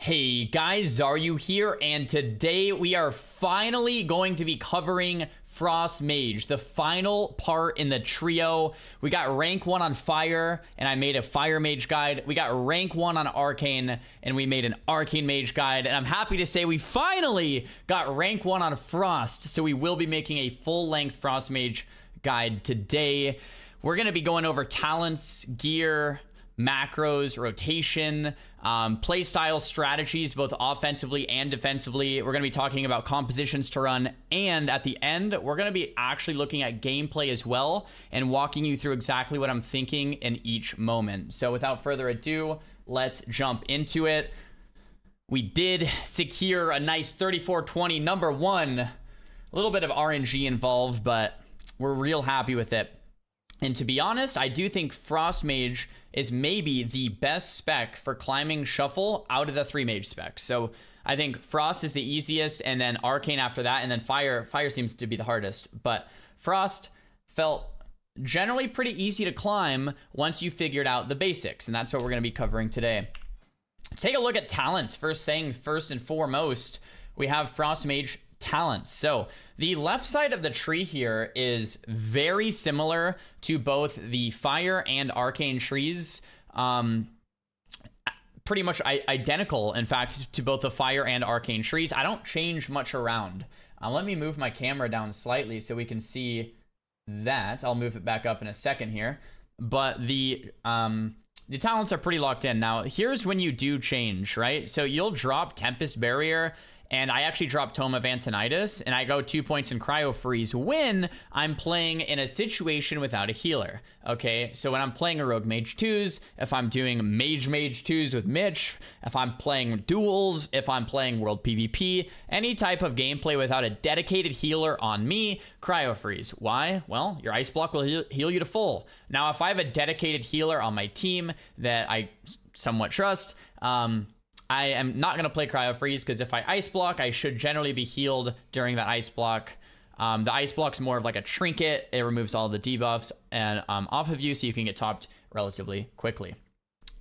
Hey guys, Xaryu here, and today we are finally going to be covering Frost Mage, the final part in the trio. We got rank 1 on Fire, and I made a Fire Mage guide. We got rank 1 on Arcane, and we made an Arcane Mage guide. And I'm happy to say we finally got rank 1 on Frost, so we will be making a full-length Frost Mage guide today. We're going to be going over talents, gear, macros, rotation, playstyle strategies, both offensively and defensively. We're going to be talking about compositions to run, and at the end, we're going to be actually looking at gameplay as well and walking you through exactly what I'm thinking in each moment. So without further ado, let's jump into it. We did secure a nice 3420 number 1. A little bit of RNG involved, but we're real happy with it. And to be honest, I do think Frost Mage is maybe the best spec for climbing Shuffle out of the 3 Mage specs. So I think Frost is the easiest, and then Arcane after that, and then Fire seems to be the hardest. But Frost felt generally pretty easy to climb once you figured out the basics, and that's what we're going to be covering today. Take a look at talents. First and foremost, we have Frost Mage talents. So the left side of the tree here is very similar to both the Fire and Arcane trees. Pretty much identical, in fact, to both the Fire and Arcane trees. I don't change much around. Let me move my camera down slightly so we can see that. I'll move it back up in a second here. But the talents are pretty locked in. Now, here's when you do change, right? So you'll drop Tempest Barrier, and I actually dropped Tome of Antonidas, and I go 2 points in Cryo Freeze when I'm playing in a situation without a healer. Okay, so when I'm playing a Rogue Mage 2s, if I'm doing Mage 2s with Mitch, if I'm playing duels, if I'm playing World PvP, any type of gameplay without a dedicated healer on me, Cryo Freeze. Why? Well, your Ice Block will heal you to full. Now, if I have a dedicated healer on my team that I somewhat trust, I am not going to play Cryo Freeze, because if I Ice Block, I should generally be healed during that Ice Block. The Ice Block's more of like a trinket. It removes all the debuffs and off of you, so you can get topped relatively quickly.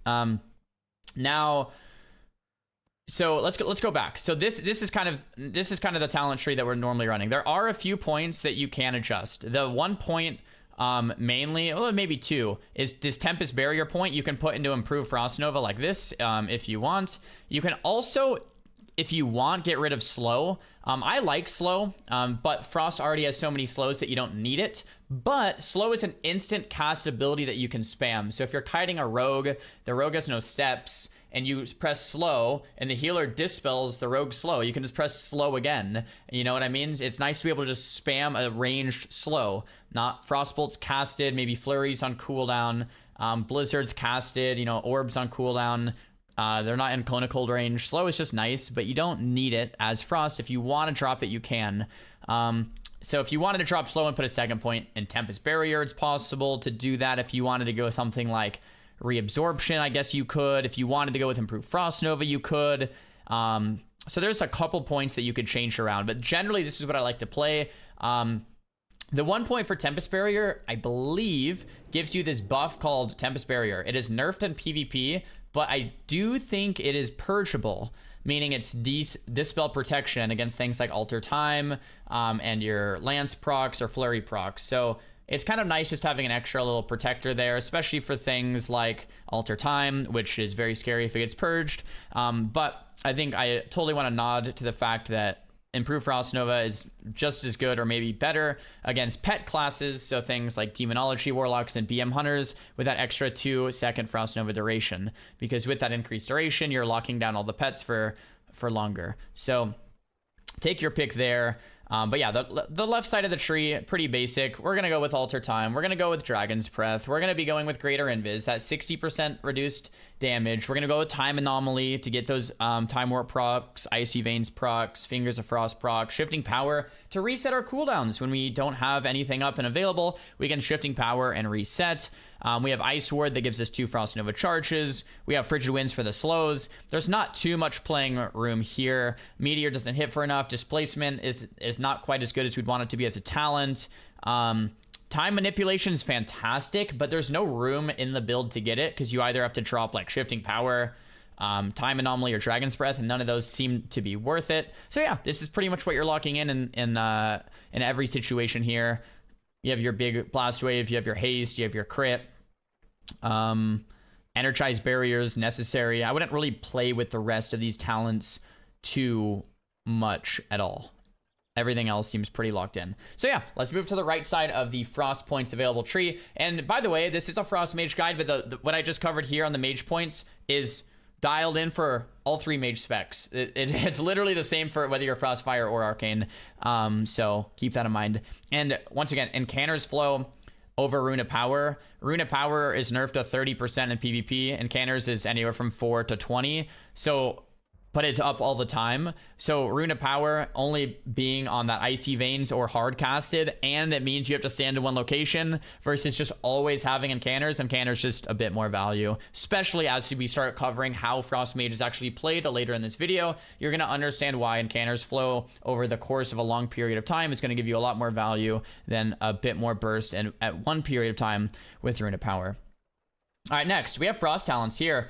Now, so let's go back. So this is kind of the talent tree that we're normally running. There are a few points that you can adjust. The 1 point mainly, well, maybe 2, is this Tempest Barrier point you can put into Improve Frost Nova like this, if you want. You can also, if you want, get rid of Slow. I like Slow, but Frost already has so many slows that you don't need it. But Slow is an instant cast ability that you can spam. So if you're kiting a Rogue, the Rogue has no steps, and you press Slow, and the healer dispels the Rogue Slow, you can just press Slow again. You know what I mean? It's nice to be able to just spam a ranged Slow. Not Frostbolt's casted, maybe Flurries on cooldown, Blizzard's casted, you know, Orbs on cooldown. They're not in conical range. Slow is just nice, but you don't need it as Frost. If you want to drop it, you can. So if you wanted to drop Slow and put a 2nd point in Tempest Barrier, it's possible to do that. If you wanted to go something like Reabsorption, I guess you could. If you wanted to go with Improved Frost Nova, you could. So there's a couple points that you could change around, but generally this is what I like to play. The 1 point for Tempest Barrier, I believe, gives you this buff called Tempest Barrier. It is nerfed in PvP, but I do think it is purgeable, meaning it's Dispel Protection against things like Alter Time, and your Lance procs or Flurry procs. So it's kind of nice just having an extra little protector there, especially for things like Alter Time, which is very scary if it gets purged. But I think I totally want to nod to the fact that Improved Frost Nova is just as good or maybe better against pet classes, so things like Demonology Warlocks and BM Hunters, with that extra 2-second Frost Nova duration. Because with that increased duration, you're locking down all the pets for longer. So take your pick there. But yeah, the left side of the tree, pretty basic. We're going to go with Alter Time. We're going to go with Dragon's Breath. We're going to be going with Greater Invis, that 60% reduced damage. We're going to go with Time Anomaly to get those Time Warp procs, Icy Veins procs, Fingers of Frost procs, Shifting Power to reset our cooldowns. When we don't have anything up and available, we can Shifting Power and reset. We have Ice Ward that gives us 2 Frost Nova charges. We have Frigid Winds for the slows. There's not too much playing room here. Meteor doesn't hit for enough. Displacement is not quite as good as we'd want it to be as a talent. Time Manipulation is fantastic, but there's no room in the build to get it, because you either have to drop like Shifting Power Time Anomaly or Dragon's Breath, and none of those seem to be worth it. So yeah, this is pretty much what you're locking in every situation here. You have your big Blast Wave, you have your Haste, you have your Crit. Energize Barriers necessary. I wouldn't really play with the rest of these talents too much at all. Everything else seems pretty locked in. So yeah, let's move to the right side of the Frost points available tree. And by the way, this is a Frost Mage guide, but what I just covered here on the Mage points is dialed in for all 3 Mage specs. It's literally the same for whether you're Frost, Fire, or Arcane. So keep that in mind. And once again, Incanter's Flow over Rune of Power. Rune of Power is nerfed to 30% in PvP, and Incanter's is anywhere from 4 to 20. So, but it's up all the time. So Rune of Power only being on that Icy Veins or hard casted, and it means you have to stand in one location versus just always having Incanters. Incanter's just a bit more value, especially as we start covering how Frost Mage is actually played later in this video. You're going to understand why Incanter's Flow over the course of a long period of time is going to give you a lot more value than a bit more burst and at one period of time with Rune of Power. All right, next we have Frost Talents here.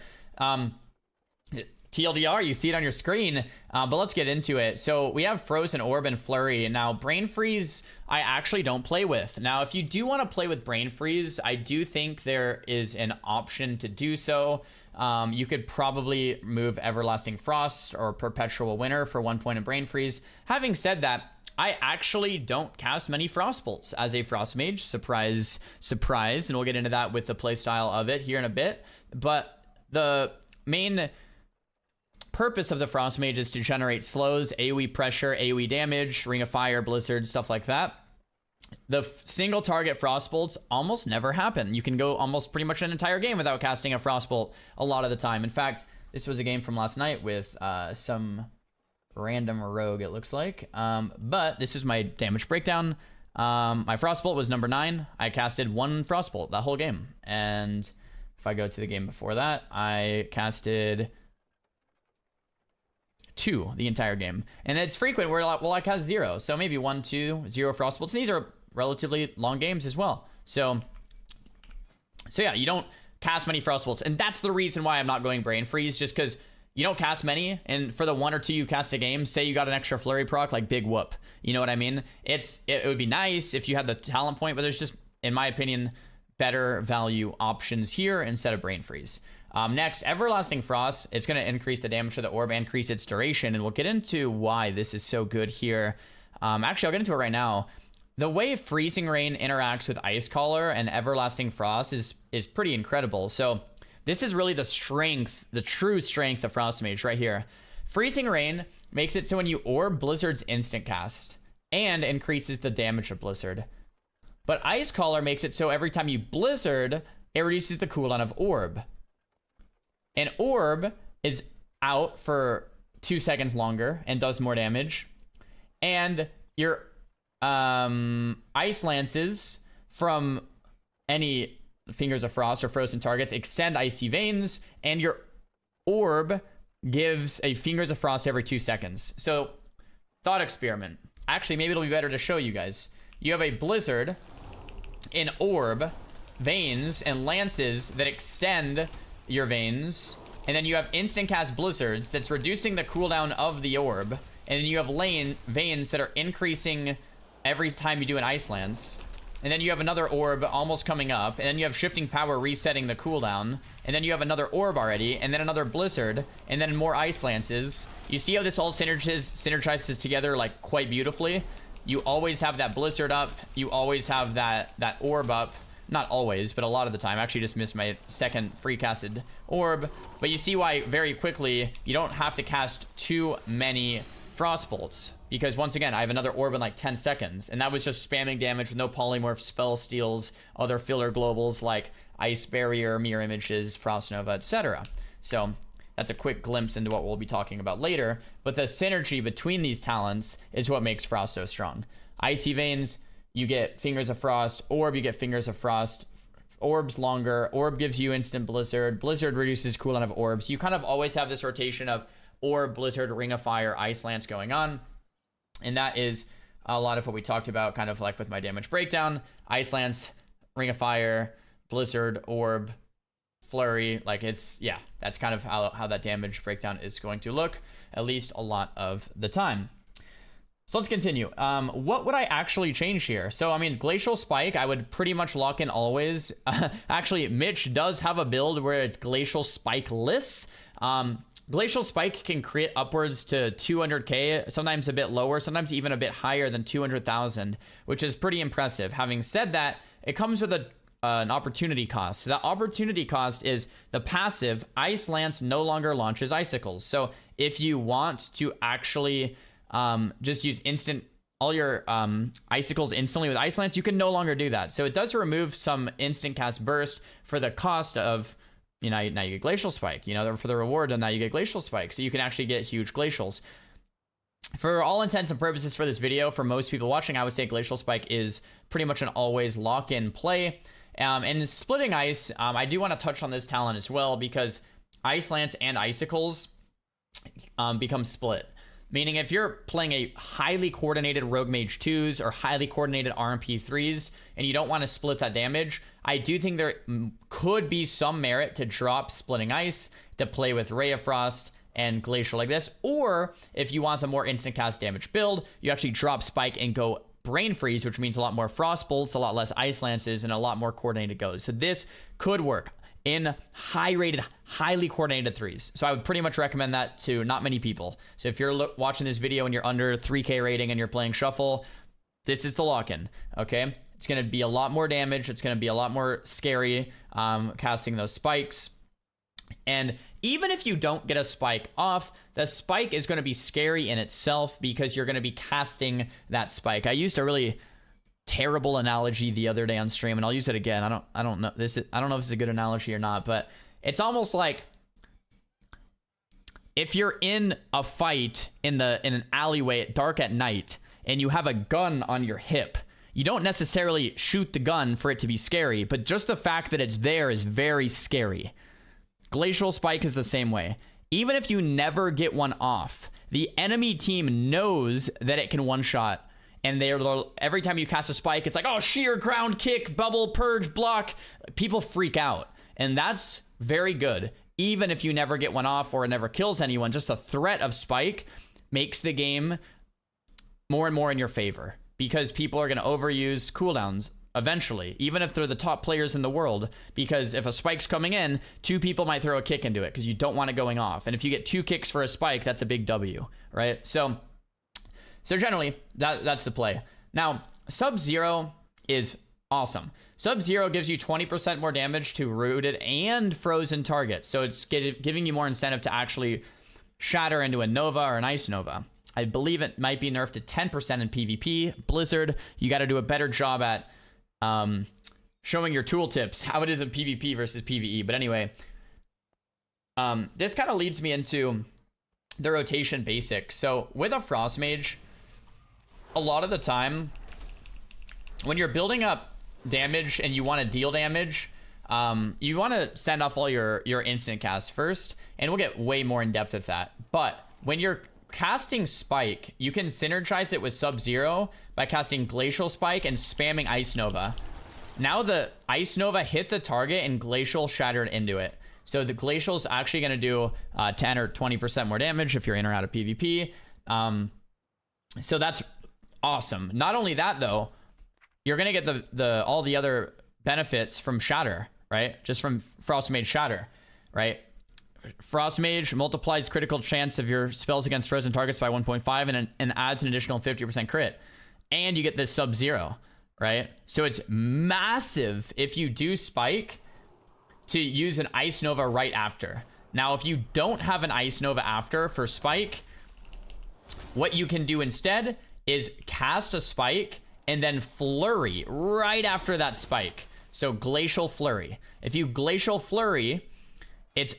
TLDR, you see it on your screen, but let's get into it. So we have Frozen Orb and Flurry. Now, Brain Freeze, I actually don't play with. Now, if you do want to play with Brain Freeze, I do think there is an option to do so. You could probably move Everlasting Frost or Perpetual Winter for 1 point of Brain Freeze. Having said that, I actually don't cast many Frost Bolts as a Frost Mage. Surprise, surprise. And we'll get into that with the playstyle of it here in a bit. But the main purpose of the Frost Mage is to generate slows, AoE pressure, AoE damage, Ring of Fire, Blizzard, stuff like that. The single target Frost Bolts almost never happen. You can go almost pretty much an entire game without casting a Frost Bolt a lot of the time. In fact, this was a game from last night with some random rogue, it looks like. But this is my damage breakdown. My Frost Bolt was number 9. I casted 1 Frost Bolt that whole game. And if I go to the game before that, I casted 2 the entire game. And it's frequent where, well, I cast 0. So maybe 1, 2, 0 Frost Bolts. And these are relatively long games as well. So yeah, you don't cast many Frost Bolts. And that's the reason why I'm not going Brain Freeze, just because you don't cast many. And for the 1 or 2 you cast a game, say you got an extra Flurry proc, like big whoop. You know what I mean? It would be nice if you had the talent point, but there's just, in my opinion, better value options here instead of Brain Freeze. Next, Everlasting Frost. It's going to increase the damage to the orb and increase its duration, and we'll get into why this is so good here. Actually, I'll get into it right now. The way Freezing Rain interacts with Ice Collar and Everlasting Frost is pretty incredible. So this is really the strength, the true strength of Frost Mage right here. Freezing Rain makes it so when you orb, Blizzard's instant cast and increases the damage of Blizzard. But Ice Collar makes it so every time you Blizzard, it reduces the cooldown of Orb. And Orb is out for 2 seconds longer and does more damage. And your Ice Lances from any Fingers of Frost or frozen targets extend Icy Veins. And your Orb gives a Fingers of Frost every 2 seconds. So, thought experiment. Actually, maybe it'll be better to show you guys. You have a Blizzard, an Orb, Veins, and Lances that extend your Veins, and then you have instant cast Blizzards that's reducing the cooldown of the orb, and then you have Veins that are increasing every time you do an Ice Lance, and then you have another orb almost coming up, and then you have Shifting Power resetting the cooldown, and then you have another orb already, and then another Blizzard, and then more Ice Lances. You see how this all synergizes together like quite beautifully? You always have that Blizzard up, you always have that orb up. Not always, but a lot of the time. I actually just missed my second free casted orb. But you see why very quickly you don't have to cast too many Frost Bolts. Because once again, I have another orb in like 10 seconds. And that was just spamming damage with no polymorph, spell steals, other filler globals like Ice Barrier, Mirror Images, Frost Nova, etc. So that's a quick glimpse into what we'll be talking about later. But the synergy between these talents is what makes Frost so strong. Icy Veins, you get Fingers of Frost. Orb, you get Fingers of Frost. Orb's longer. Orb gives you instant Blizzard. Blizzard reduces cooldown of orbs. You kind of always have this rotation of Orb, Blizzard, Ring of Fire, Ice Lance going on. And that is a lot of what we talked about, kind of like with my damage breakdown. Ice Lance, Ring of Fire, Blizzard, Orb, flurry. Like it's, yeah, that's kind of how that damage breakdown is going to look, at least a lot of the time. So let's continue. What would I actually change here? So, I mean, Glacial Spike, I would pretty much lock in always. Actually, Mitch does have a build where it's Glacial Spike-less. Glacial Spike can crit upwards to 200k, sometimes a bit lower, sometimes even a bit higher than 200,000, which is pretty impressive. Having said that, it comes with an opportunity cost. So that opportunity cost is the passive Ice Lance no longer launches icicles. So if you want to actually just use all your icicles instantly with Ice Lance, you can no longer do that. So it does remove some instant cast burst for the cost of, you know, now you get Glacial Spike, you know, for the reward, and now you get Glacial Spike. So you can actually get huge Glacials. For all intents and purposes for this video, for most people watching, I would say Glacial Spike is pretty much an always lock-in play. And Splitting Ice, I do want to touch on this talent as well, because Ice Lance and Icicles become split. Meaning if you're playing a highly coordinated Rogue Mage 2s or highly coordinated RMP 3s and you don't want to split that damage, I do think there could be some merit to drop Splitting Ice to play with Ray of Frost and Glacial like this. Or if you want the more instant cast damage build, you actually drop Spike and go Brain Freeze, which means a lot more Frost Bolts, a lot less Ice Lances, and a lot more coordinated goes. So this could work in high-rated, highly coordinated 3s. So I would pretty much recommend that to not many people. So if you're watching this video and you're under 3k rating and you're playing Shuffle, this is the lock-in, okay? It's going to be a lot more damage. It's going to be a lot more scary casting those spikes. And even if you don't get a spike off, the spike is going to be scary in itself because you're going to be casting that spike. I used a really terrible analogy the other day on stream, and I'll use it again. I don't know this I don't know if it's a good analogy or not, but it's almost like if you're in a fight in an alleyway at dark at night and you have a gun on your hip. You don't necessarily shoot the gun for it to be scary, but just the fact that it's there is very scary. Glacial Spike is the same way. Even if you never get one off, the enemy team knows that it can one-shot. And every time you cast a spike, it's like, oh, sheer ground kick, bubble, purge, block. People freak out. And that's very good. Even if you never get one off or it never kills anyone, just the threat of spike makes the game more and more in your favor. Because people are going to overuse cooldowns eventually, even if they're the top players in the world. Because if a spike's coming in, 2 people might throw a kick into it because you don't want it going off. And if you get 2 kicks for a spike, that's a big W, right? So generally, that's the play. Now, Sub-Zero is awesome. Sub-Zero gives you 20% more damage to rooted and frozen targets. So it's giving you more incentive to actually shatter into a Nova or an Ice Nova. I believe it might be nerfed to 10% in PvP. Blizzard, you got to do a better job at showing your tooltips, how it is in PvP versus PvE. But anyway, this kind of leads me into the rotation basics. So with a Frost Mage, a lot of the time when you're building up damage and you want to deal damage, you want to send off all your instant casts first, and we'll get way more in depth with that. But when you're casting Spike, you can synergize it with Sub-Zero by casting Glacial Spike and spamming Ice Nova. Now the Ice Nova hit the target and Glacial shattered into it. So the Glacial is actually going to do 10 or 20% more damage if you're in or out of PvP. So that's awesome. Not only that, though, you're going to get all the other benefits from Shatter, right? Just from Frost Mage Shatter, right? Frost Mage multiplies critical chance of your spells against frozen targets by 1.5 and adds an additional 50% crit. And you get this Sub-Zero, right? So it's massive if you do Spike to use an Ice Nova right after. Now, if you don't have an Ice Nova after for Spike, what you can do instead is cast a Spike and then Flurry right after that Spike. So Glacial Flurry. If you Glacial Flurry, it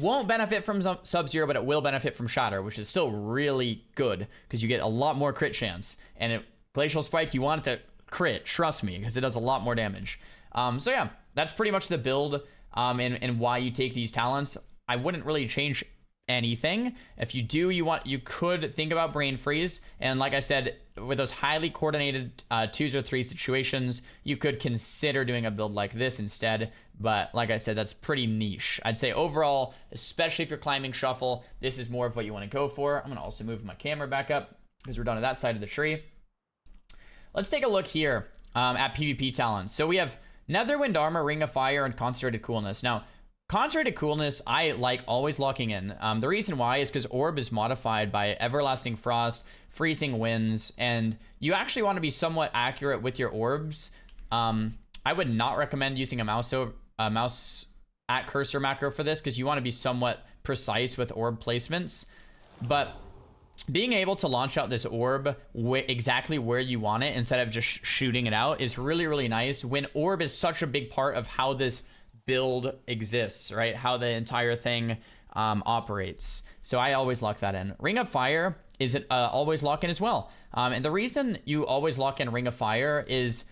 won't benefit from Sub-Zero, but it will benefit from Shatter, which is still really good because you get a lot more crit chance. And Glacial Spike, you want it to crit, trust me, because it does a lot more damage. So yeah, that's pretty much the build and why you take these talents. I wouldn't really change anything. If you do, you could think about brain freeze, and like I said, with those highly coordinated 2s or 3 situations, you could consider doing a build like this instead. But like I said, that's pretty niche. I'd say overall, especially if you're climbing shuffle, this is more of what you want to go for. I'm gonna also move my camera back up because we're done to that side of the tree. Let's take a look here at PvP talents. So we have Netherwind Armor, Ring of Fire, and Concentrated Coolness. Now, Concentrated Coolness, I like always locking in. The reason why is because Orb is modified by Everlasting Frost, Freezing Winds, and you actually want to be somewhat accurate with your orbs. I would not recommend using a mouse at cursor macro for this, because you want to be somewhat precise with orb placements. But being able to launch out this orb exactly where you want it instead of just shooting it out is really, really nice, when orb is such a big part of how this build exists, right? How the entire thing operates. So I always lock that in. Ring of Fire is always lock in as well. And the reason you always lock in Ring of Fire is,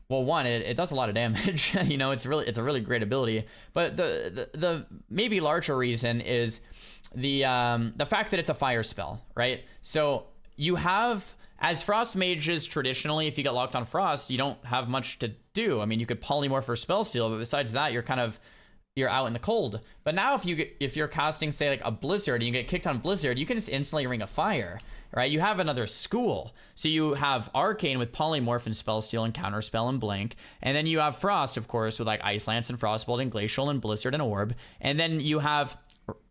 well, one, it does a lot of damage. You know, it's a really great ability. But the maybe larger reason is the fact that it's a fire spell, right? So you have, as Frost mages, traditionally, if you get locked on Frost, you don't have much to do. I mean, you could polymorph or spell steal, but besides that, you're out in the cold. But now if you're casting, say, like a Blizzard, and you get kicked on Blizzard, you can just instantly Ring of Fire, right? You have another school. So you have Arcane with polymorph and spell steal and counterspell and blink, and then you have Frost, of course, with like Ice Lance and Frostbolt and Glacial and Blizzard and Orb, and then you have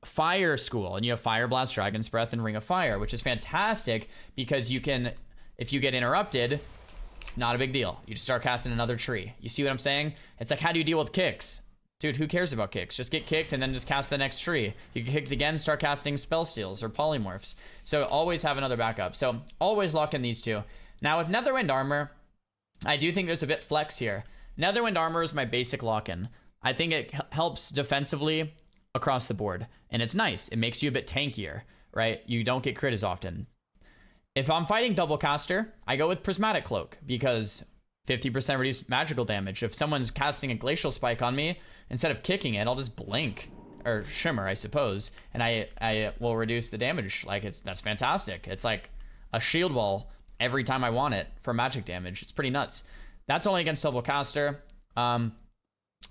Fire School, and you have Fire Blast, Dragon's Breath, and Ring of Fire, which is fantastic because you can, if you get interrupted, it's not a big deal. You just start casting another tree. You see what I'm saying? It's like, how do you deal with kicks? Dude, who cares about kicks? Just get kicked and then just cast the next tree. You get kicked again, start casting spell steals or polymorphs. So always have another backup. So always lock in these two. Now with Netherwind Armor, I do think there's a bit flex here. Netherwind Armor is my basic lock-in. I think it helps defensively across the board, and it's nice. It makes you a bit tankier, right? You don't get crit as often. If I'm fighting double caster, I go with Prismatic Cloak because 50% reduced magical damage. If someone's casting a Glacial Spike on me, instead of kicking it, I'll just blink, or shimmer, I suppose, and I will reduce the damage. Like, that's fantastic. It's like a shield wall every time I want it for magic damage. It's pretty nuts. That's only against double caster.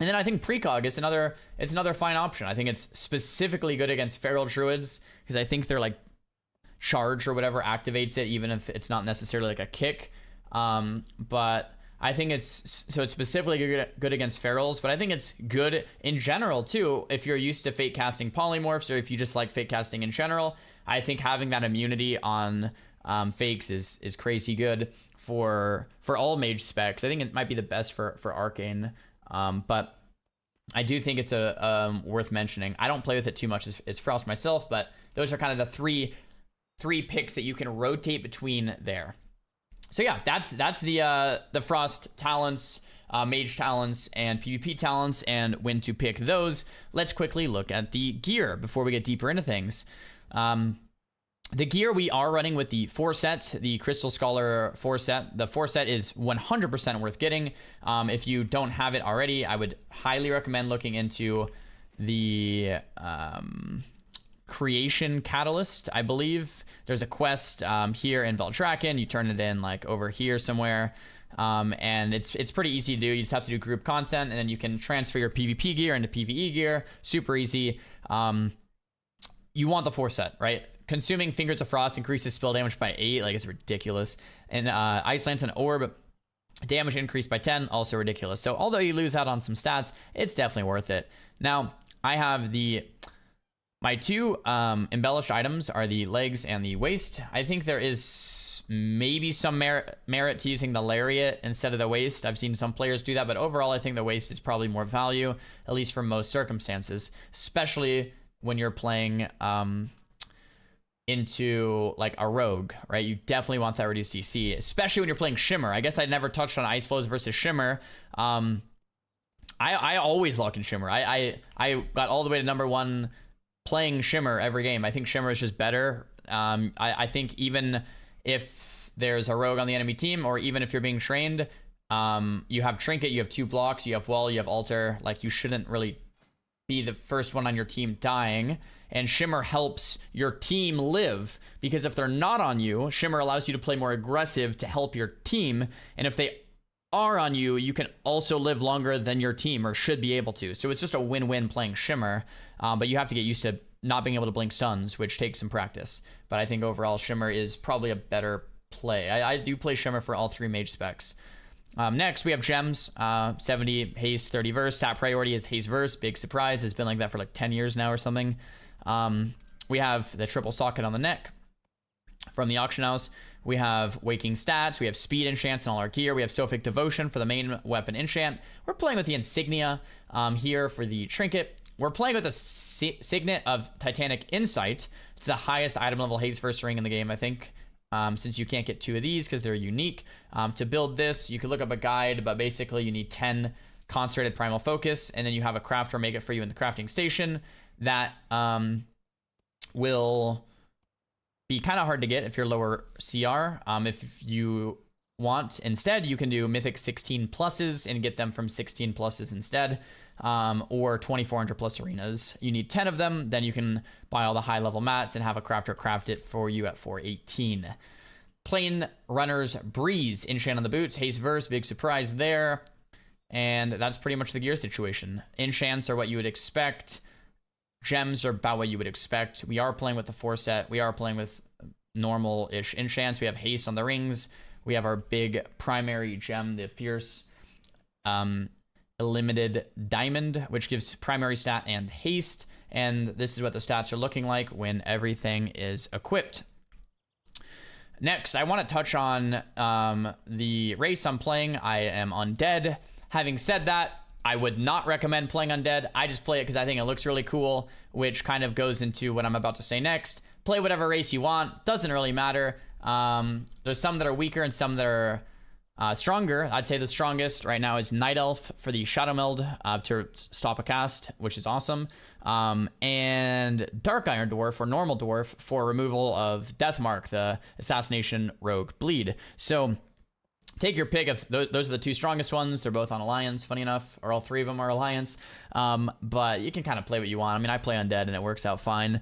And then I think Precog is another fine option. I think it's specifically good against Feral Druids, because I think they're like charge or whatever activates it, even if it's not necessarily like a kick. But I think it's specifically good against Ferals, but I think it's good in general too if you're used to fake casting polymorphs, or if you just like fake casting in general. I think having that immunity on fakes is crazy good for all mage specs. I think it might be the best for Arcane. But I do think it's worth mentioning. I don't play with it too much as Frost myself, but those are kind of the three picks that you can rotate between there. So yeah, that's the Frost talents, Mage talents, and PvP talents, and when to pick those. Let's quickly look at the gear before we get deeper into things. The gear we are running with the 4-set, the Crystal Scholar 4-set. The 4-set is 100% worth getting. If you don't have it already, I would highly recommend looking into the Creation Catalyst, I believe. There's a quest here in Veldraken. You turn it in like over here somewhere. And it's pretty easy to do. You just have to do group content, and then you can transfer your PvP gear into PvE gear. Super easy. You want the 4-set, right? Consuming Fingers of Frost increases spell damage by 8. Like, it's ridiculous. And Ice Lance and Orb damage increased by 10. Also ridiculous. So although you lose out on some stats, it's definitely worth it. Now, I have my two embellished items are the legs and the waist. I think there is maybe some merit to using the lariat instead of the waist. I've seen some players do that, but overall I think the waist is probably more value, at least for most circumstances, especially when you're playing into like a rogue, right? You definitely want that reduced CC, especially when you're playing Shimmer. I guess I never touched on Ice Flows versus Shimmer. I always lock in Shimmer. I got all the way to #1 playing Shimmer every game. I think Shimmer is just better. I think even if there's a rogue on the enemy team, or even if you're being trained, you have Trinket, you have 2 blocks, you have Wall, you have Altar. Like, you shouldn't really be the first one on your team dying. and Shimmer helps your team live, because if they're not on you, Shimmer allows you to play more aggressive to help your team, and if they are on you, you can also live longer than your team, or should be able to. So it's just a win-win playing Shimmer, but you have to get used to not being able to blink stuns, which takes some practice. But I think overall Shimmer is probably a better play. I do play Shimmer for all 3 mage specs. Next, we have gems, 70 haste, 30 verse. Top priority is haste verse. Big surprise. It's been like that for like 10 years now or something. We have the triple socket on the neck from the auction house. We have waking stats. We have speed enchants in all our gear. We have Sophic Devotion for the main weapon enchant. We're playing with the insignia here for the trinket. We're playing with a signet of Titanic Insight. It's the highest item level haste verse ring in the game, I think. Since you can't get 2 of these because they're unique. To build this, you could look up a guide, but basically you need 10 concentrated primal focus, and then you have a crafter make it for you in the crafting station. That will be kind of hard to get if you're lower CR. If you want, instead, you can do Mythic 16 pluses and get them from 16 pluses instead, or 2400 plus arenas. You need 10 of them, then you can buy all the high level mats and have a crafter craft it for you at 418. Plain Runner's Breeze, enchant on the boots, haste verse, big surprise there. And that's pretty much the gear situation. Enchants are what you would expect. Gems are about what you would expect. We are playing with the 4 set. We are playing with normal-ish enchants. We have haste on the rings. We have our big primary gem, the Fierce Limited Diamond, which gives primary stat and haste. And this is what the stats are looking like when everything is equipped. Next, I want to touch on the race I'm playing. I am Undead. Having said that, I would not recommend playing Undead. I just play it because I think it looks really cool, which kind of goes into what I'm about to say next. Play whatever race you want. Doesn't really matter. There's some that are weaker and some that are stronger. I'd say the strongest right now is Night Elf for the Shadow Meld to stop a cast, which is awesome. And Dark Iron Dwarf or Normal Dwarf for removal of Deathmark, the Assassination Rogue Bleed. So take your pick. If those are the 2 strongest ones. They're both on Alliance, funny enough, or all 3 of them are Alliance. But you can kind of play what you want. I mean, I play Undead and it works out fine.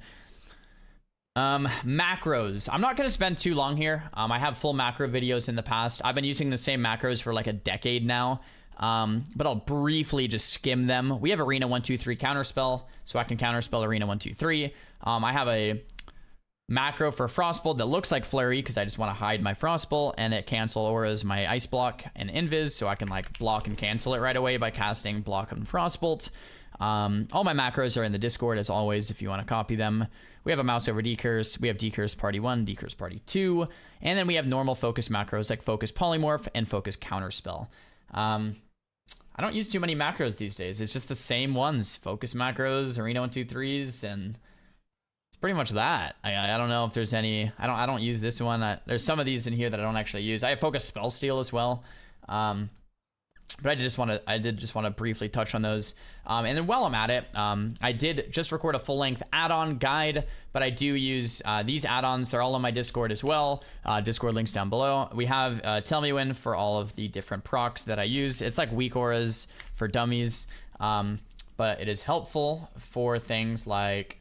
Macros. I'm not going to spend too long here. I have full macro videos in the past. I've been using the same macros for like a decade now. But I'll briefly just skim them. We have Arena 1, 2, 3 counterspell, so I can counterspell Arena 1, 2, 3. I have a macro for Frostbolt that looks like Flurry because I just want to hide my Frostbolt, and it cancel auras my Ice Block and Invis, so I can like block and cancel it right away by casting Block and Frostbolt. All my macros are in the Discord as always if you want to copy them. We have a mouse over Decurse. We have Decurse Party 1, Decurse Party 2, and then we have normal focus macros like Focus Polymorph and Focus Counterspell. I don't use too many macros these days. It's just the same ones. Focus macros, Arena 1, 2, 3s, and it's pretty much that. I don't know if there's any. I don't use this one. There's some of these in here that I don't actually use. I have Focus Spell Steal as well. But I did just want to briefly touch on those. And then while I'm at it, I did just record a full-length add-on guide, but I do use these add-ons. They're all on my Discord as well. Discord links down below. We have Tell Me When for all of the different procs that I use. It's like weak auras for dummies, but it is helpful for things like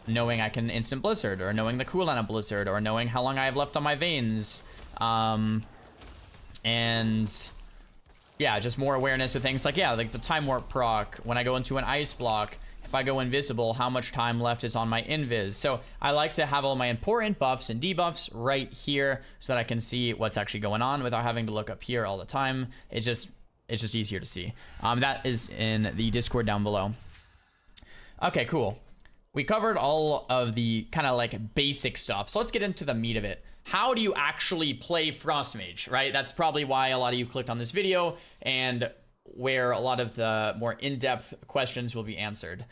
knowing I can instant Blizzard, or knowing the cooldown of Blizzard, or knowing how long I have left on my veins. And yeah, just more awareness of things like, yeah, like the Time Warp proc. When I go into an Ice Block, if I go invisible, how much time left is on my invis? So I like to have all my important buffs and debuffs right here so that I can see what's actually going on without having to look up here all the time. It's just easier to see. That is in the Discord down below. Okay, cool. We covered all of the kind of like basic stuff. So let's get into the meat of it. How do you actually play Frostmage, right? That's probably why a lot of you clicked on this video and where a lot of the more in-depth questions will be answered.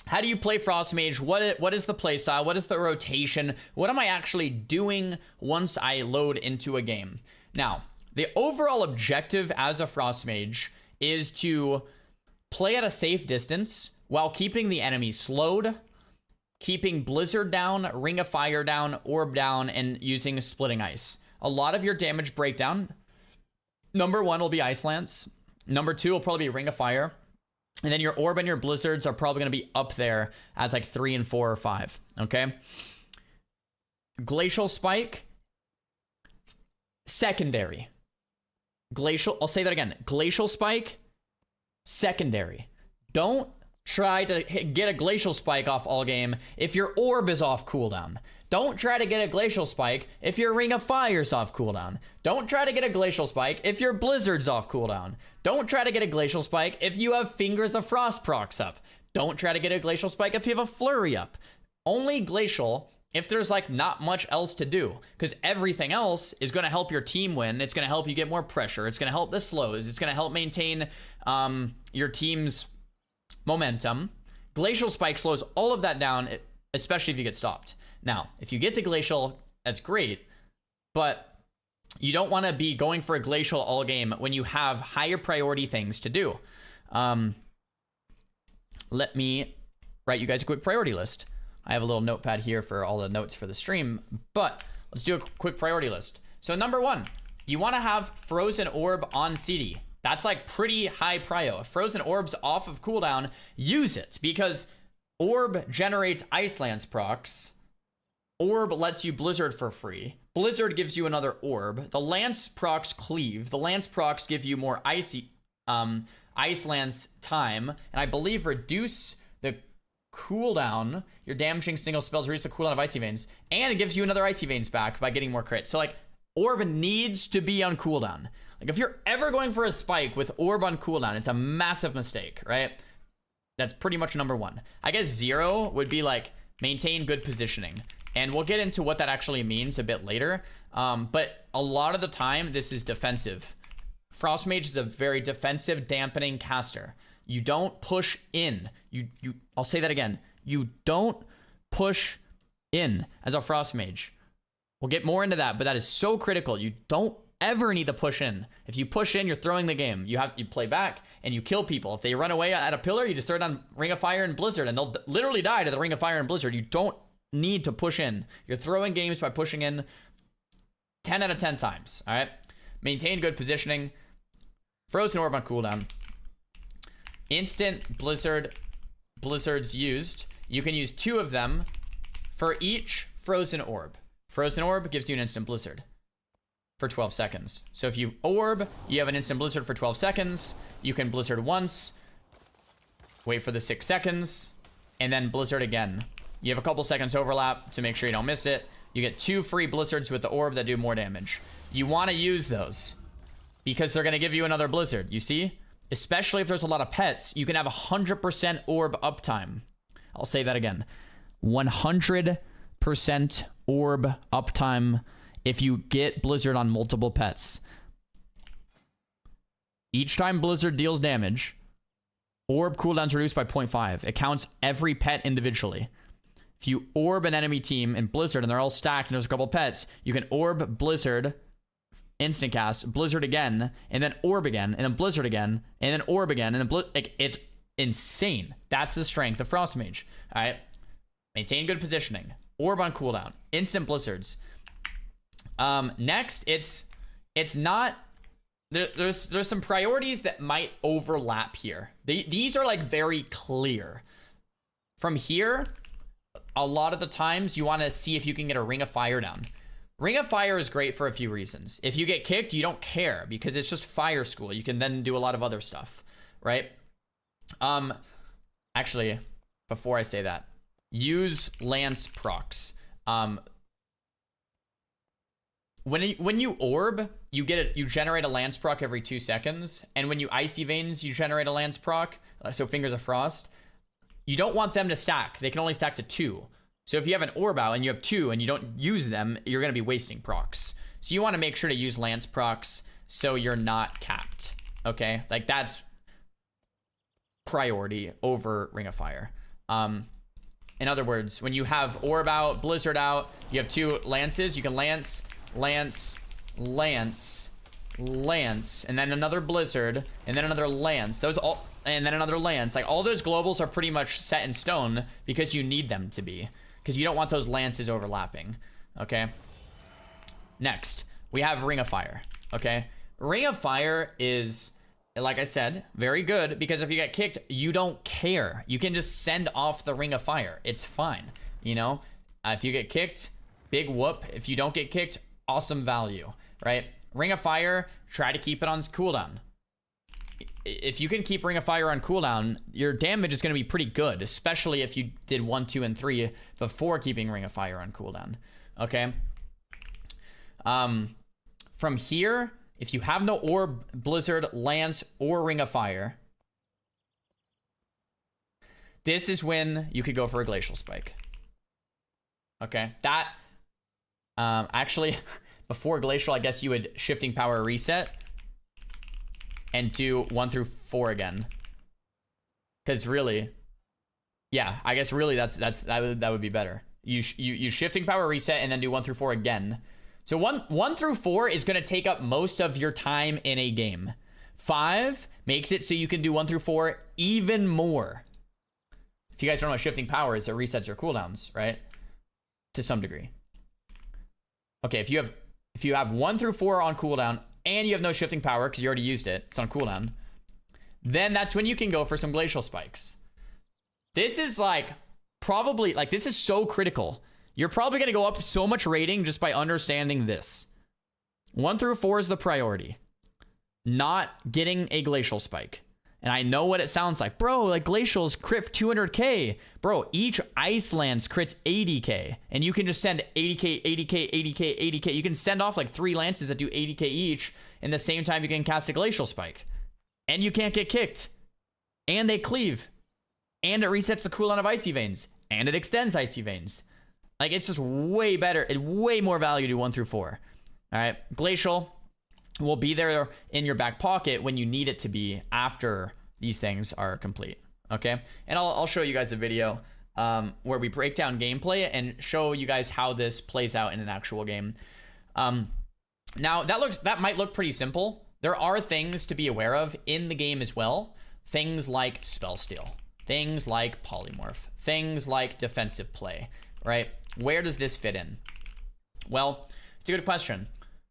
How do you play Frostmage? What is the playstyle? What is the rotation? What am I actually doing once I load into a game? Now, the overall objective as a Frostmage is to play at a safe distance while keeping the enemy slowed, keeping Blizzard down, Ring of Fire down, Orb down, and using Splitting Ice. A lot of your damage breakdown, number 1 will be Ice Lance. Number 2 will probably be Ring of Fire. And then your orb and your blizzards are probably going to be up there as like 3 and 4 or 5. Okay. Glacial spike. Secondary. Glacial. I'll say that again. Glacial spike. Secondary. Don't try to get a glacial spike off all game if your orb is off cooldown. Don't try to get a glacial spike if your Ring of Fire's off cooldown. Don't try to get a glacial spike if your blizzard's off cooldown. Don't try to get a glacial spike if you have Fingers of Frost procs up. Don't try to get a glacial spike if you have a flurry up. Only glacial if there's like not much else to do, because everything else is going to help your team win. It's going to help you get more pressure. It's going to help the slows. It's going to help maintain your team's momentum. Glacial spike slows all of that down, especially if you get stopped. Now, if you get the glacial, that's great, but you don't want to be going for a glacial all game when you have higher priority things to do. Let me write you guys a quick priority list. I have a little notepad here for all the notes for the stream, but let's do a quick priority list. So number 1, you want to have Frozen Orb on CD. That's like pretty high prio. If Frozen Orb's off of cooldown, use it, because Orb generates Ice Lance procs. Orb lets you Blizzard for free. Blizzard gives you another Orb. The Lance procs cleave. The Lance procs give you more Ice Lance time, and I believe reduce the cooldown. Your damaging single spells reduce the cooldown of Icy Veins, and it gives you another Icy Veins back by getting more crit. So like, Orb needs to be on cooldown. Like, if you're ever going for a spike with Orb on cooldown, it's a massive mistake, right? That's pretty much number 1. I guess 0 would be like maintain good positioning, and we'll get into what that actually means a bit later. But a lot of the time, this is defensive. Frost Mage is a very defensive, dampening caster. You don't push in. I'll say that again. You don't push in as a Frost Mage. We'll get more into that, but that is so critical. You don't ever need to push in. If you push in, you're throwing the game. You play back and you kill people. If they run away at a pillar, you just throw it on Ring of Fire and Blizzard, and they'll literally die to the Ring of Fire and Blizzard. You don't need to push in. You're throwing games by pushing in 10 out of 10 times. All right. Maintain good positioning. Frozen Orb on cooldown. Instant blizzards used. You can use 2 of them for each Frozen Orb. Frozen Orb gives you an instant blizzard for 12 seconds. So if you orb, you have an instant blizzard for 12 seconds. You can blizzard once, wait for the 6 seconds, and then blizzard again. You have a couple seconds overlap to make sure you don't miss it. You get 2 free blizzards with the orb that do more damage. You want to use those because they're going to give you another blizzard. You see? Especially if there's a lot of pets, you can have 100% orb uptime. I'll say that again. 100% orb uptime if you get Blizzard on multiple pets. Each time Blizzard deals damage, orb cooldown's reduced by 0.5. It counts every pet individually. If you orb an enemy team in Blizzard and they're all stacked and there's a couple pets, you can orb Blizzard, instant cast, Blizzard again, and then orb again, and then Blizzard again, and then orb again, and then like, it's insane. That's the strength of Frost Mage. All right. Maintain good positioning. Orb on cooldown. Instant blizzards. Next, it's not... There's some priorities that might overlap here. These are like very clear. From here, a lot of the times you want to see if you can get a Ring of Fire down. Ring of Fire is great for a few reasons. If you get kicked, you don't care because it's just Fire School. You can then do a lot of other stuff, right? Actually, before I say that, use Lance procs. When you orb, you generate a Lance proc every 2 seconds, and when you Icy Veins, you generate a Lance proc. So Fingers of Frost. You don't want them to stack. They can only stack to 2. So if you have an orb out and you have 2 and you don't use them, you're going to be wasting procs. So you want to make sure to use Lance procs so you're not capped. Okay, like that's priority over Ring of Fire. In other words, when you have orb out, blizzard out, you have 2 lances, you can lance, and then another blizzard, and then another lance. Those all, and then another lance. Like all those globals are pretty much set in stone because you need them to be, because you don't want those lances overlapping. Okay. Next, we have Ring of Fire. Okay, Ring of Fire is like I said, very good, because if you get kicked, you don't care. You can just send off the Ring of Fire. It's fine, you know? If you get kicked, big whoop. If you don't get kicked, awesome value, right? Ring of Fire, try to keep it on cooldown. If you can keep Ring of Fire on cooldown, your damage is going to be pretty good, especially if you did 1, 2, and 3 before keeping Ring of Fire on cooldown, okay? From here, if you have no Orb, Blizzard, Lance, or Ring of Fire, this is when you could go for a Glacial Spike. Okay, that, actually, before Glacial, I guess you would Shifting Power reset and do 1 through 4 again. Because really, yeah, I guess really that would be better. You Shifting Power reset and then do 1 through 4 again. So 1 through 4 is going to take up most of your time in a game. 5 makes it so you can do 1 through 4 even more. If you guys don't know what Shifting Power is, it resets your cooldowns, right? To some degree. Okay, if you have 1 through 4 on cooldown and you have no Shifting Power because you already used it, it's on cooldown, then that's when you can go for some Glacial Spikes. This is like probably, like, this is so critical. You're probably going to go up so much rating just by understanding this. 1 through 4 is the priority. Not getting a Glacial Spike. And I know what it sounds like. Bro, like Glacials crit 200k. Bro, each Ice Lance crits 80k. And you can just send 80k, 80k, 80k, 80k. You can send off like 3 Lances that do 80k each. In the same time, you can cast a Glacial Spike. And you can't get kicked. And they cleave. And it resets the cooldown of Icy Veins. And it extends Icy Veins. Like, it's just way better. It's way more value to 1 through 4. All right. Glacial will be there in your back pocket when you need it to be after these things are complete. Okay. And I'll show you guys a video where we break down gameplay and show you guys how this plays out in an actual game. Now, that might look pretty simple. There are things to be aware of in the game as well. Things like Spell Steal. Things like Polymorph. Things like defensive play. Right? Where does this fit in? Well, it's a good question.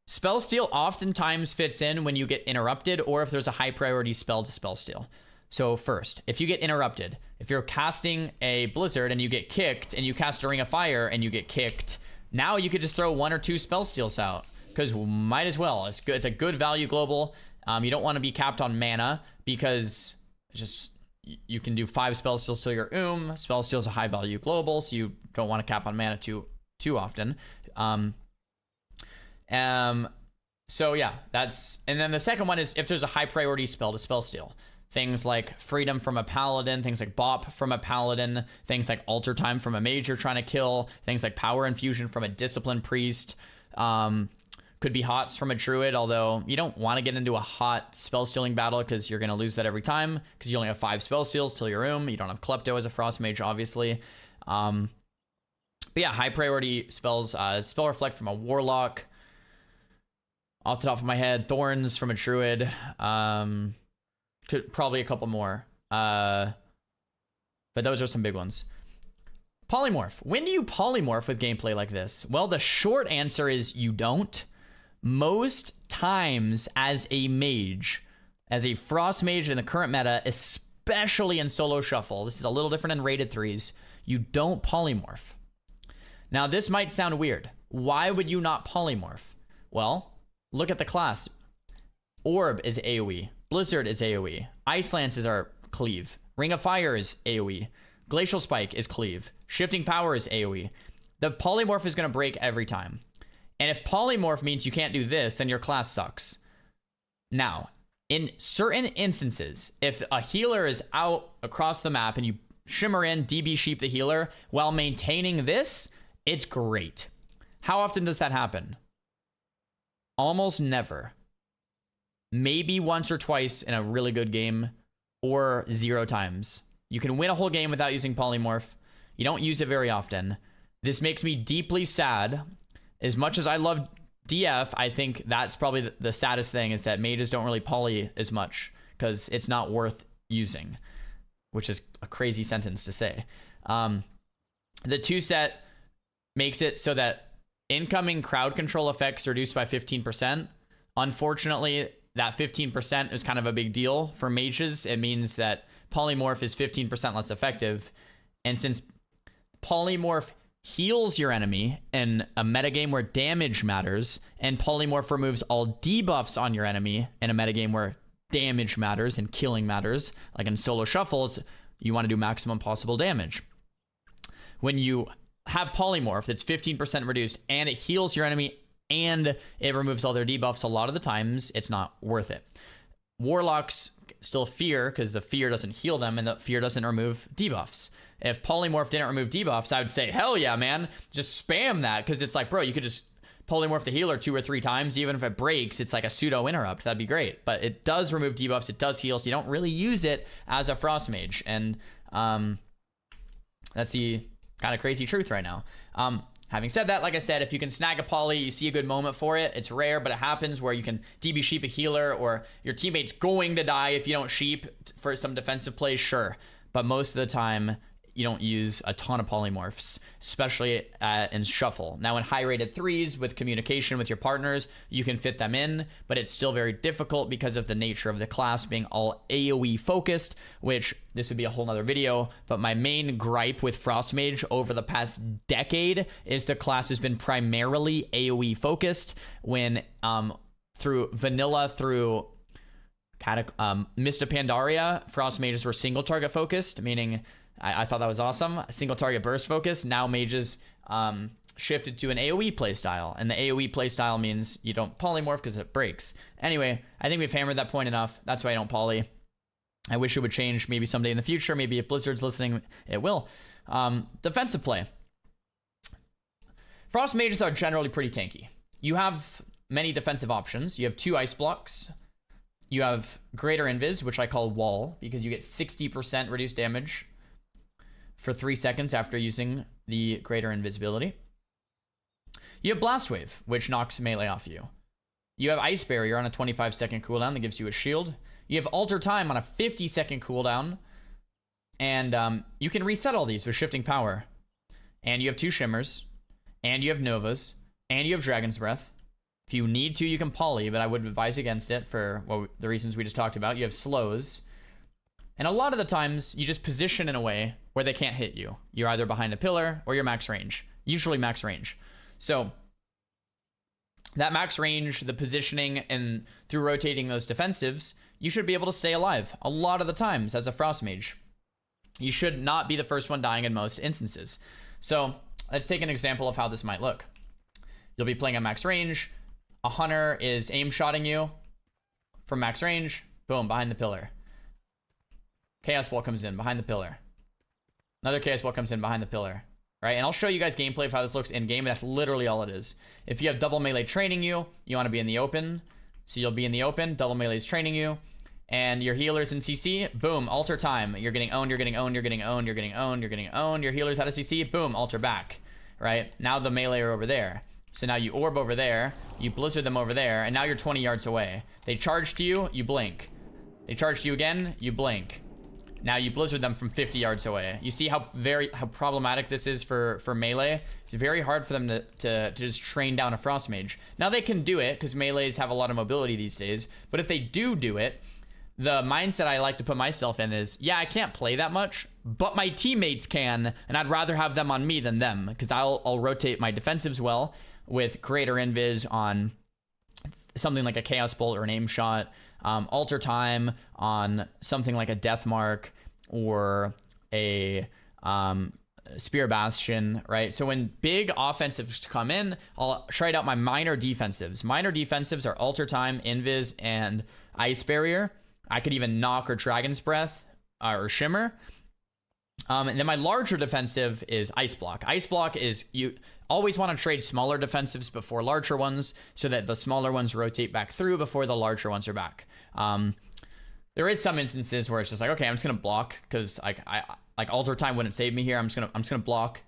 Spell Steal oftentimes fits in when you get interrupted or if there's a high priority spell to Spell Steal. So first, if you get interrupted, if you're casting a Blizzard and you get kicked and you cast a Ring of Fire and you get kicked, now you could just throw 1 or 2 Spell Steals out because might as well. It's good. It's a good value global. You don't want to be capped on mana because it's just... You can do 5 Spell Steals till your Spell Steal is a high value global, so you don't want to cap on mana too often. So yeah, that's... And then the second one is if there's a high priority spell to Spell Steal. Things like Freedom from a Paladin, things like Bop from a Paladin, things like Alter Time from a Mage you're trying to kill, things like Power Infusion from a Disciplined Priest. Could be Hots from a Druid, although you don't want to get into a hot spell stealing battle because you're going to lose that every time because you only have 5 spell steals till your You don't have Klepto as a Frost Mage, obviously. But yeah, high priority spells. Spell Reflect from a Warlock. Off the top of my head, Thorns from a Druid. Probably a couple more. But those are some big ones. Polymorph. When do you polymorph with gameplay like this? Well, the short answer is you don't. Most times as a mage, as a Frost Mage in the current meta, especially in Solo Shuffle, this is a little different in rated 3s, you don't polymorph. Now, this might sound weird. Why would you not polymorph? Well, look at the class. Orb is AoE. Blizzard is AoE. Ice Lances are cleave. Ring of Fire is AoE. Glacial Spike is cleave. Shifting Power is AoE. The polymorph is going to break every time. And if polymorph means you can't do this, then your class sucks. Now, in certain instances, if a healer is out across the map and you shimmer in, DB Sheep the healer, while maintaining this, it's great. How often does that happen? Almost never. Maybe once or twice in a really good game, or 0 times. You can win a whole game without using polymorph. You don't use it very often. This makes me deeply sad. As much as I love DF, I think that's probably the saddest thing is that mages don't really poly as much because it's not worth using, which is a crazy sentence to say. The 2 set makes it so that incoming crowd control effects are reduced by 15%. Unfortunately, that 15% is kind of a big deal for mages. It means that polymorph is 15% less effective. And since polymorph heals your enemy in a metagame where damage matters, and polymorph removes all debuffs on your enemy in a metagame where damage matters and killing matters, like in solo shuffle, you want to do maximum possible damage. When you have polymorph that's 15% reduced and it heals your enemy and it removes all their debuffs, a lot of the times it's not worth it. Warlocks still fear because the fear doesn't heal them and the fear doesn't remove debuffs. If polymorph didn't remove debuffs, I would say, hell yeah, man, just spam that, because it's like, bro, you could just polymorph the healer 2 or 3 times. Even if it breaks, it's like a pseudo interrupt. That'd be great. But it does remove debuffs, it does heal, so you don't really use it as a frost mage. And that's the kind of crazy truth right now. Having said that, like I said, if you can snag a poly, you see a good moment for it. It's rare, but it happens where you can DB sheep a healer, or your teammate's going to die if you don't sheep for some defensive plays, sure. But most of the time, you don't use a ton of polymorphs, especially in shuffle. Now in high rated 3s with communication with your partners, you can fit them in, but it's still very difficult because of the nature of the class being all AoE focused, which this would be a whole nother video. But my main gripe with Frost Mage over the past decade is the class has been primarily AoE focused, when through vanilla, through Mist of Pandaria, Frost Mages were single target focused, meaning I thought that was awesome. Single target burst focus. Now mages shifted to an AoE playstyle, and the AoE playstyle means you don't polymorph because it breaks. Anyway, I think we've hammered that point enough. That's why I don't poly. I wish it would change maybe someday in the future. Maybe if Blizzard's listening, it will. Defensive play. Frost mages are generally pretty tanky. You have many defensive options. You have 2 ice blocks. You have greater invis, which I call wall, because you get 60% reduced damage for 3 seconds after using the greater invisibility. You have Blast Wave, which knocks melee off you. You have Ice Barrier on a 25-second cooldown that gives you a shield. You have Alter Time on a 50-second cooldown, and you can reset all these with Shifting Power. And you have 2 Shimmers, and you have Novas, and you have Dragon's Breath. If you need to, you can poly, but I would advise against it for the reasons we just talked about. You have Slows. And a lot of the times, you just position in a way where they can't hit you. You're either behind a pillar or you're max range. Usually max range. So that max range, the positioning, and through rotating those defensives, you should be able to stay alive a lot of the times as a Frost Mage. You should not be the first one dying in most instances. So let's take an example of how this might look. You'll be playing at max range. A hunter is aim shotting you from max range. Boom, behind the pillar. Chaos Ball comes in behind the pillar. Another Chaos Ball comes in behind the pillar. Right? And I'll show you guys gameplay of how this looks in game, and that's literally all it is. If you have double melee training you, you want to be in the open. So you'll be in the open. Double melee is training you. And your healers in CC, boom, alter time. You're getting owned, you're getting owned, you're getting owned, you're getting owned, you're getting owned. Your healers out of CC, boom, alter back. Right? Now the melee are over there. So now you orb over there, you blizzard them over there, and now you're 20 yards away. They charge to you, you blink. They charge to you again, you blink. Now you blizzard them from 50 yards away. You see how problematic this is for melee? It's very hard for them to just train down a Frost Mage. Now they can do it, because melees have a lot of mobility these days, but if they do it, the mindset I like to put myself in is, yeah, I can't play that much, but my teammates can, and I'd rather have them on me than them, because I'll rotate my defensives well with greater invis on something like a Chaos Bolt or an aim shot, alter time on something like a Death Mark or a Spear Bastion, right? So when big offensives come in, I'll trade out my minor defensives. Minor defensives are alter time, invis, and Ice Barrier. I could even knock or Dragon's Breath or Shimmer. And then my larger defensive is Ice Block. Ice Block is, you always want to trade smaller defensives before larger ones, so that the smaller ones rotate back through before the larger ones are back. There is some instances where it's just like, okay, I'm just gonna block, because I alter time wouldn't save me here. I'm just gonna block,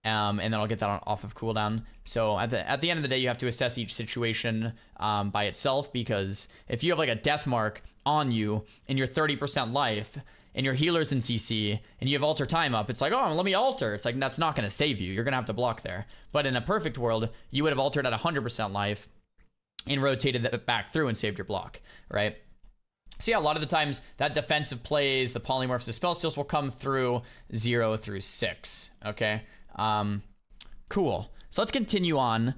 and then I'll get that off of cooldown. So at the end of the day, you have to assess each situation by itself, because if you have like a Death Mark on you and you're 30% life and your healer's in CC and you have alter time up, it's like, oh, let me alter. It's like, that's not going to save you. You're going to have to block there. But in a perfect world, you would have altered at 100% life and rotated that back through and saved your block, right? So yeah, a lot of the times that defensive plays, the polymorphs, the spell steals will come through 0 through 6, okay? Cool. So let's continue on.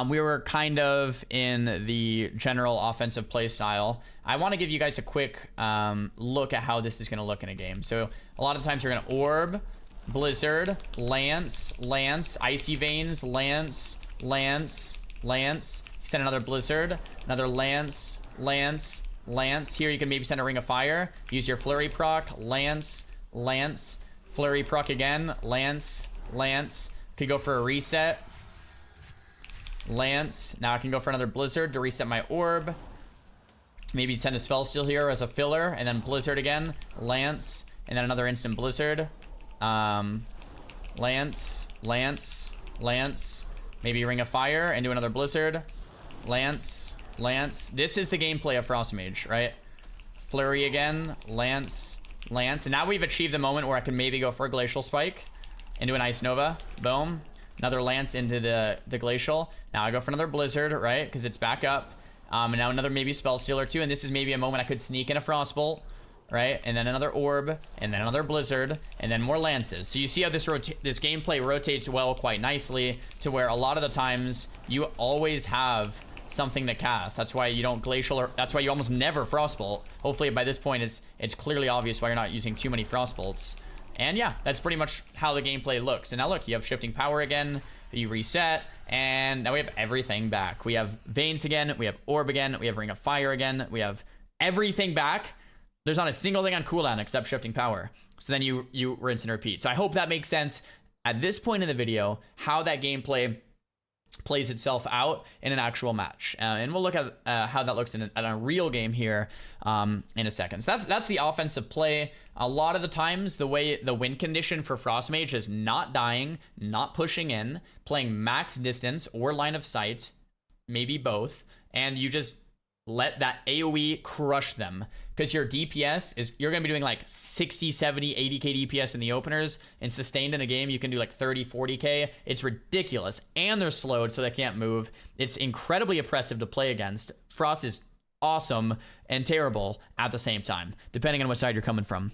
We were kind of in the general offensive play style. I want to give you guys a quick look at how this is going to look in a game. So a lot of times you're going to orb, blizzard, lance, icy veins, lance, send another blizzard, another lance. Here you can maybe send a ring of fire, use your flurry proc, lance, flurry proc again, lance. Could go for a reset, lance. Now I can go for another blizzard to reset my orb. Maybe send a spell steal here as a filler, and then blizzard again, lance, and then another instant blizzard. Lance. Maybe ring of fire and do another blizzard. Lance. This is the gameplay of Frost Mage, right? Flurry again, lance. And now we've achieved the moment where I can maybe go for a glacial spike into an ice nova. Boom. Another lance into the glacial. Now I go for another blizzard, right? Because it's back up. And now another maybe spell steal or two. And this is maybe a moment I could sneak in a frostbolt, right? And then another orb, and then another blizzard, and then more lances. So you see how this gameplay rotates well quite nicely to where a lot of the times you always have something to cast. That's why you don't glacial, or that's why you almost never frostbolt. Hopefully by this point it's clearly obvious why you're not using too many frostbolts. And yeah, that's pretty much how the gameplay looks. And now look, you have shifting power again, you reset, and now we have everything back. We have veins again, we have orb again, we have ring of fire again, we have everything back. There's not a single thing on cooldown except shifting power. So then you rinse and repeat. So I hope that makes sense at this point in the video, how that gameplay plays itself out in an actual match. And we'll look at how that looks in a real game here in a second. So that's the offensive play. A lot of the times, the way the win condition for Frost Mage is not dying, not pushing in, playing max distance or line of sight, maybe both, and you just let that AoE crush them. Because your DPS is, you're going to be doing like 60, 70, 80k DPS in the openers, and sustained in a game, you can do like 30, 40k. It's ridiculous. And they're slowed, so they can't move. It's incredibly oppressive to play against. Frost is awesome and terrible at the same time, depending on what side you're coming from.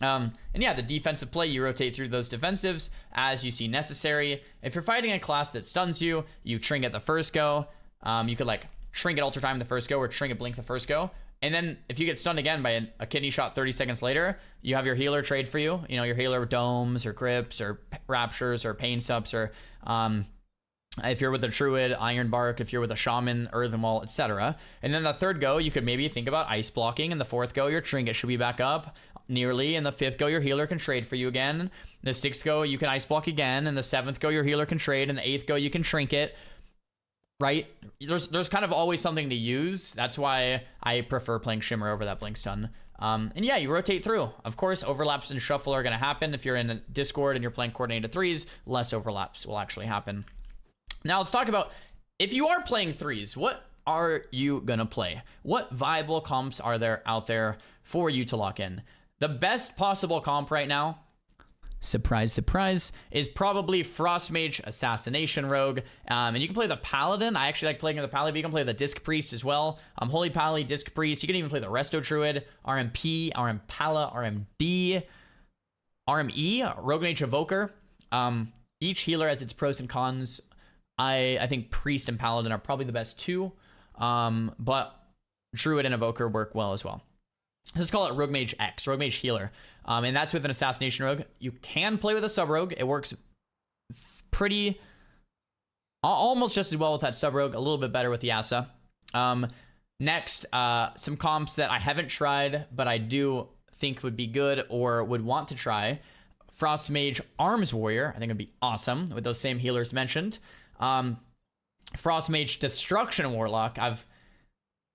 And yeah, the defensive play, you rotate through those defensives as you see necessary. If you're fighting a class that stuns you, you trinket the first go. You could like trinket Ultra Time the first go, or trinket Blink the first go. And then if you get stunned again by a kidney shot 30 seconds later, you have your healer trade for you. You know, your healer domes or grips or raptures or pain subs, or if you're with a druid, iron bark, if you're with a shaman, earthen wall, etc. And then the third go, you could maybe think about ice blocking. And the fourth go, your trinket should be back up nearly. And the fifth go, your healer can trade for you again. The sixth go, you can ice block again. And the seventh go, your healer can trade. And the eighth go, you can trinket. Right? There's kind of always something to use. That's why I prefer playing Shimmer over that Blink Stun. And yeah, you rotate through. Of course, overlaps and shuffle are going to happen. If you're in a Discord and you're playing coordinated threes, less overlaps will actually happen. Now let's talk about, if you are playing threes, what are you going to play? What viable comps are there out there for you to lock in? The best possible comp right now, surprise, surprise, is probably Frost Mage Assassination Rogue. And you can play the Paladin. I actually like playing the Paladin, but you can play the Disc Priest as well. Holy Pally, Disc Priest. You can even play the Resto Druid, RMP, RMPala, RMD, RME, Rogue Mage Evoker. Each healer has its pros and cons. I think Priest and Paladin are probably the best two, but Druid and Evoker work well as well. Let's call it Rogue Mage X, Rogue Mage Healer. And that's with an Assassination Rogue. You can play with a Sub Rogue. It works pretty, almost just as well with that Sub Rogue, a little bit better with the Asa. Next, some comps that I haven't tried, but I do think would be good or would want to try. Frost Mage Arms Warrior, I think would be awesome with those same healers mentioned. Frost Mage Destruction Warlock,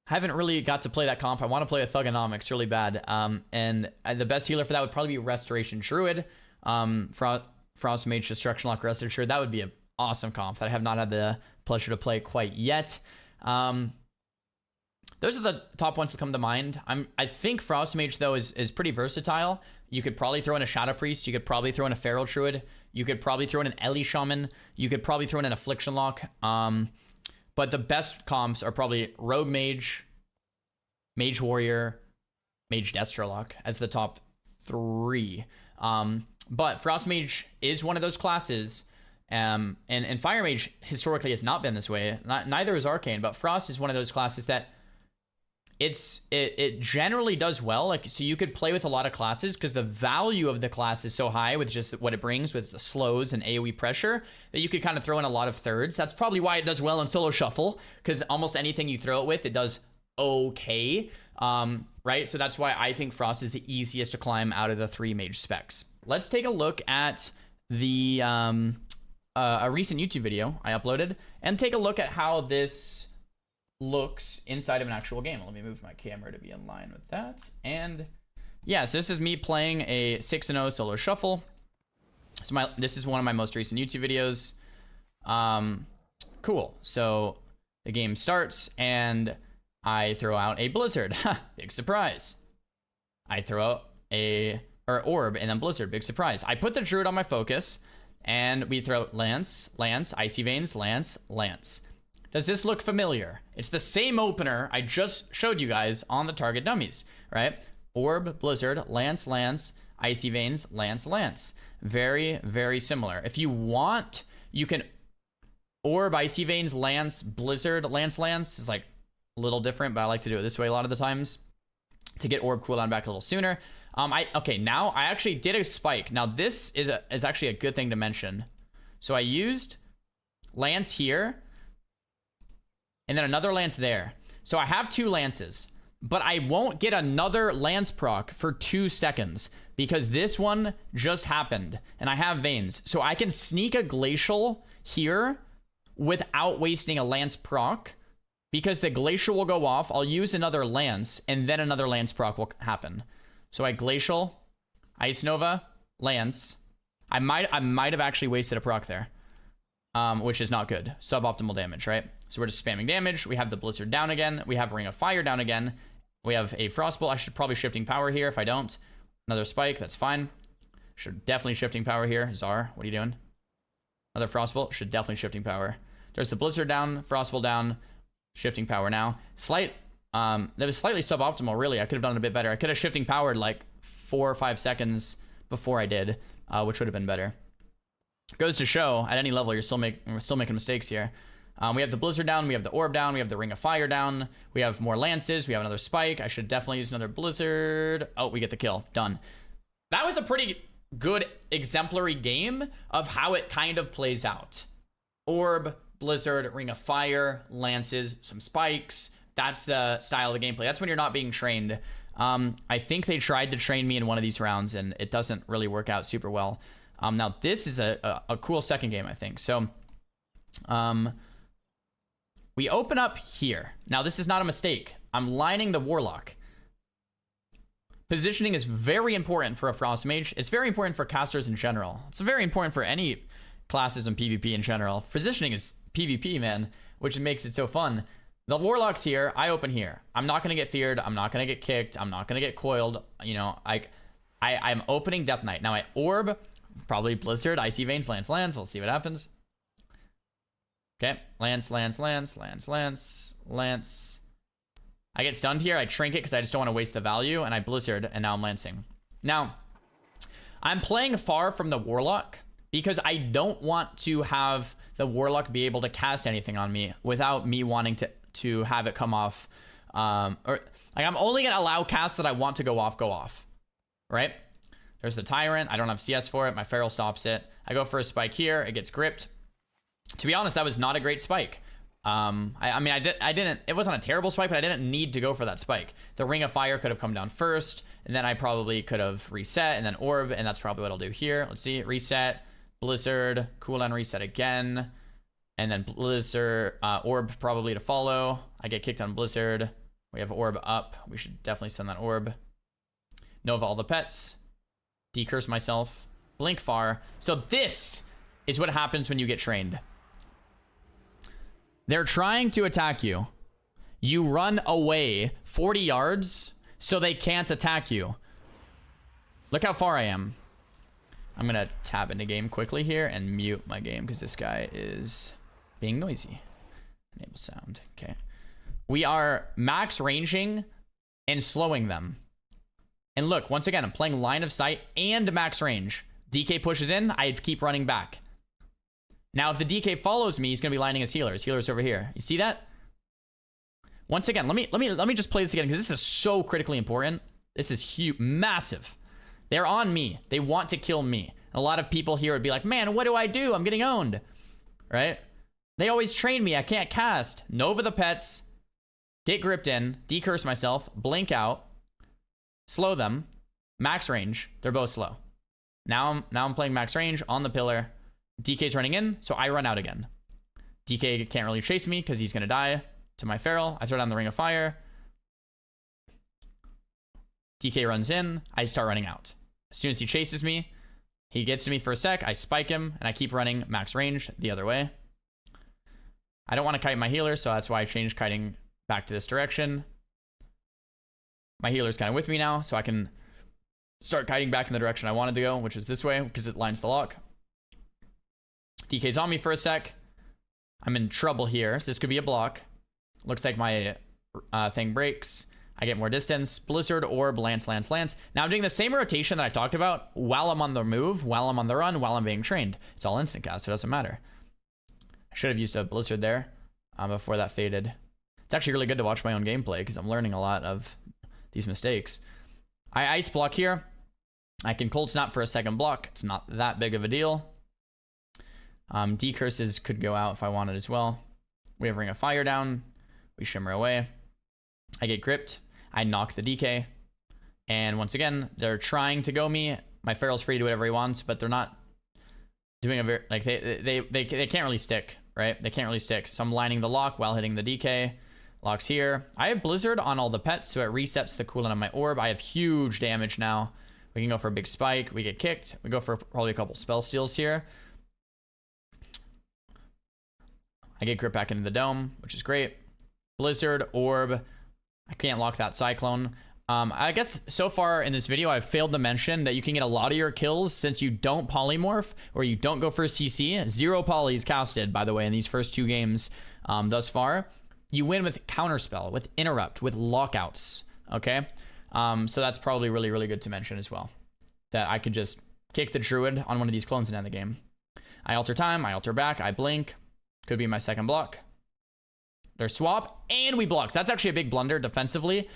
haven't really got to play that comp. I want to play a Thugonomics really bad. And the best healer for that would probably be Restoration Druid. Frost Mage Destruction Lock Restoration Druid. That would be an awesome comp that I have not had the pleasure to play quite yet. Those are the top ones that come to mind. I think Frost Mage, though, is pretty versatile. You could probably throw in a Shadow Priest. You could probably throw in a Feral Druid. You could probably throw in an Ellie Shaman. You could probably throw in an Affliction Lock. But the best comps are probably Rogue Mage, Mage Warrior, Mage Destrolock as the top 3. But Frost Mage is one of those classes, and Fire Mage historically has not been this way. Neither is Arcane, but Frost is one of those classes that it generally does well. Like, so you could play with a lot of classes because the value of the class is so high with just what it brings with the slows and AoE pressure that you could kind of throw in a lot of thirds. That's probably why it does well in solo shuffle, because almost anything you throw it with, it does okay. Right? So that's why I think Frost is the easiest to climb out of the 3 mage specs. Let's take a look at the a recent YouTube video I uploaded and take a look at how this looks inside of an actual game. Let me move my camera to be in line with that. And yeah, so this is me playing a 6-0 solo shuffle. So this is one of my most recent YouTube videos. Cool. So the game starts and I throw out a Blizzard. Big surprise. I throw out a Orb and then Blizzard. Big surprise. I put the Druid on my focus and we throw Lance, Icy Veins, Lance. Does this look familiar? It's the same opener I just showed you guys on the target dummies, right? Orb, Blizzard, Lance, Icy Veins, Lance. Very, very similar. If you want, you can Orb, Icy Veins, Lance, Blizzard, Lance. It's like a little different, but I like to do it this way a lot of the times to get Orb cooldown back a little sooner. Okay, now I actually did a spike. Now this is actually a good thing to mention. So I used Lance here and then another Lance there. So I have 2 Lances, but I won't get another Lance proc for 2 seconds because this one just happened and I have Veins. So I can sneak a Glacial here without wasting a Lance proc because the Glacial will go off. I'll use another Lance and then another Lance proc will happen. So I Glacial, Ice Nova, Lance. I might have actually wasted a proc there, which is not good. Suboptimal damage, right? So we're just spamming damage. We have the Blizzard down again. We have Ring of Fire down again. We have a Frostbolt. I should probably Shifting Power here if I don't. Another Spike, that's fine. Should definitely Shifting Power here. Zar, what are you doing? Another Frostbolt, should definitely Shifting Power. There's the Blizzard down, Frostbolt down, Shifting Power now. That was slightly suboptimal, really. I could have done it a bit better. I could have Shifting Powered like 4 or 5 seconds before I did, which would have been better. Goes to show, at any level, we're still making mistakes here. We have the Blizzard down, we have the Orb down, we have the Ring of Fire down, we have more Lances, we have another Spike. I should definitely use another Blizzard. Oh, we get the kill. Done. That was a pretty good exemplary game of how it kind of plays out. Orb, Blizzard, Ring of Fire, Lances, some Spikes. That's the style of the gameplay. That's when you're not being trained. I think they tried to train me in one of these rounds, and it doesn't really work out super well. Now, this is a cool second game, I think. So, we open up here. Now, this is not a mistake. I'm lining the Warlock. Positioning is very important for a Frost Mage. It's very important for casters in general. It's very important for any classes in PvP in general. Positioning is PvP, man, which makes it so fun. The Warlock's here. I open here. I'm not going to get feared. I'm not going to get kicked. I'm not going to get coiled. You know, I'm opening Death Knight. Now, I Orb, probably Blizzard, Icy Veins, Lance. We'll see what happens. Okay. Lance. I get stunned here. I Trinket because I just don't want to waste the value. And I Blizzard, and now I'm Lancing. Now, I'm playing far from the Warlock because I don't want to have the Warlock be able to cast anything on me without me wanting to have it come off. Or like, I'm only going to allow casts that I want to go off. Right? There's the Tyrant. I don't have CS for it. My Feral stops it. I go for a Spike here. It gets gripped. To be honest, that was not a great Spike. I mean, I didn't, it wasn't a terrible Spike, but I didn't need to go for that Spike. The Ring of Fire could have come down first, and then I probably could have reset, and then Orb, and that's probably what I'll do here. Let's see, reset, Blizzard, cooldown reset again, and then Blizzard, Orb probably to follow. I get kicked on Blizzard. We have Orb up. We should definitely send that Orb. Nova all the pets. Decurse myself. Blink far. So this is what happens when you get trained. They're trying to attack you. You run away 40 yards so they can't attack you. Look how far I am. I'm going to tab into game quickly here and mute my game because this guy is being noisy. Enable sound. Okay. We are max ranging and slowing them. And look, once again, I'm playing line of sight and max range. DK pushes in, I keep running back. Now, if the DK follows me, he's going to be lining his healers. Healers over here. You see that? Once again, let me just play this again because this is so critically important. This is huge, massive. They're on me. They want to kill me. A lot of people here would be like, man, what do I do? I'm getting owned. Right? They always train me. I can't cast. Nova the pets. Get gripped in. Decurse myself. Blink out. Slow them. Max range. They're both slow. Now I'm playing max range on the pillar. DK's running in, so I run out again. DK can't really chase me because he's going to die to my feral. I throw down the ring of fire. DK runs in. I start running out. As soon as he chases me, he gets to me for a sec. I spike him, and I keep running max range the other way. I don't want to kite my healer, so that's why I changed kiting back to this direction. My healer's kind of with me now, so I can start kiting back in the direction I wanted to go, which is this way, because it lines the lock. DK's on me for a sec. I'm in trouble here, so this could be a block. Looks like my thing breaks. I get more distance. Blizzard, Orb, Lance, Lance, Lance. Now I'm doing the same rotation that I talked about while I'm on the move, while I'm on the run, while I'm being trained. It's all instant cast, so it doesn't matter. I should have used a Blizzard there before that faded. It's actually really good to watch my own gameplay because I'm learning a lot of these mistakes. I ice block here. I can cold snap for a second block. It's not that big of a deal. Decurses could go out if I wanted as well. We have Ring of Fire down. We shimmer away. I get gripped. I knock the DK. And once again, they're trying to go me. My feral's free to do whatever he wants, but they're not doing a very, like, they can't really stick, right? They can't really stick. So I'm lining the lock while hitting the DK. Locks here. I have Blizzard on all the pets, so it resets the cooldown on my orb. I have huge damage now. We can go for a big spike. We get kicked. We go for probably a couple spell steals here. I get grip back into the dome, which is great. Blizzard, orb. I can't lock that cyclone. I guess so far in this video, I've failed to mention that you can get a lot of your kills since you don't polymorph or you don't go for CC. 0 polys casted, by the way, in these first 2 games thus far. You win with counterspell, with interrupt, with lockouts. Okay, so that's probably really, really good to mention as well. That I could just kick the druid on one of these clones and end the game. I alter time, I alter back, I blink. Could be my second block. There's swap, and we blocked. That's actually a big blunder defensively.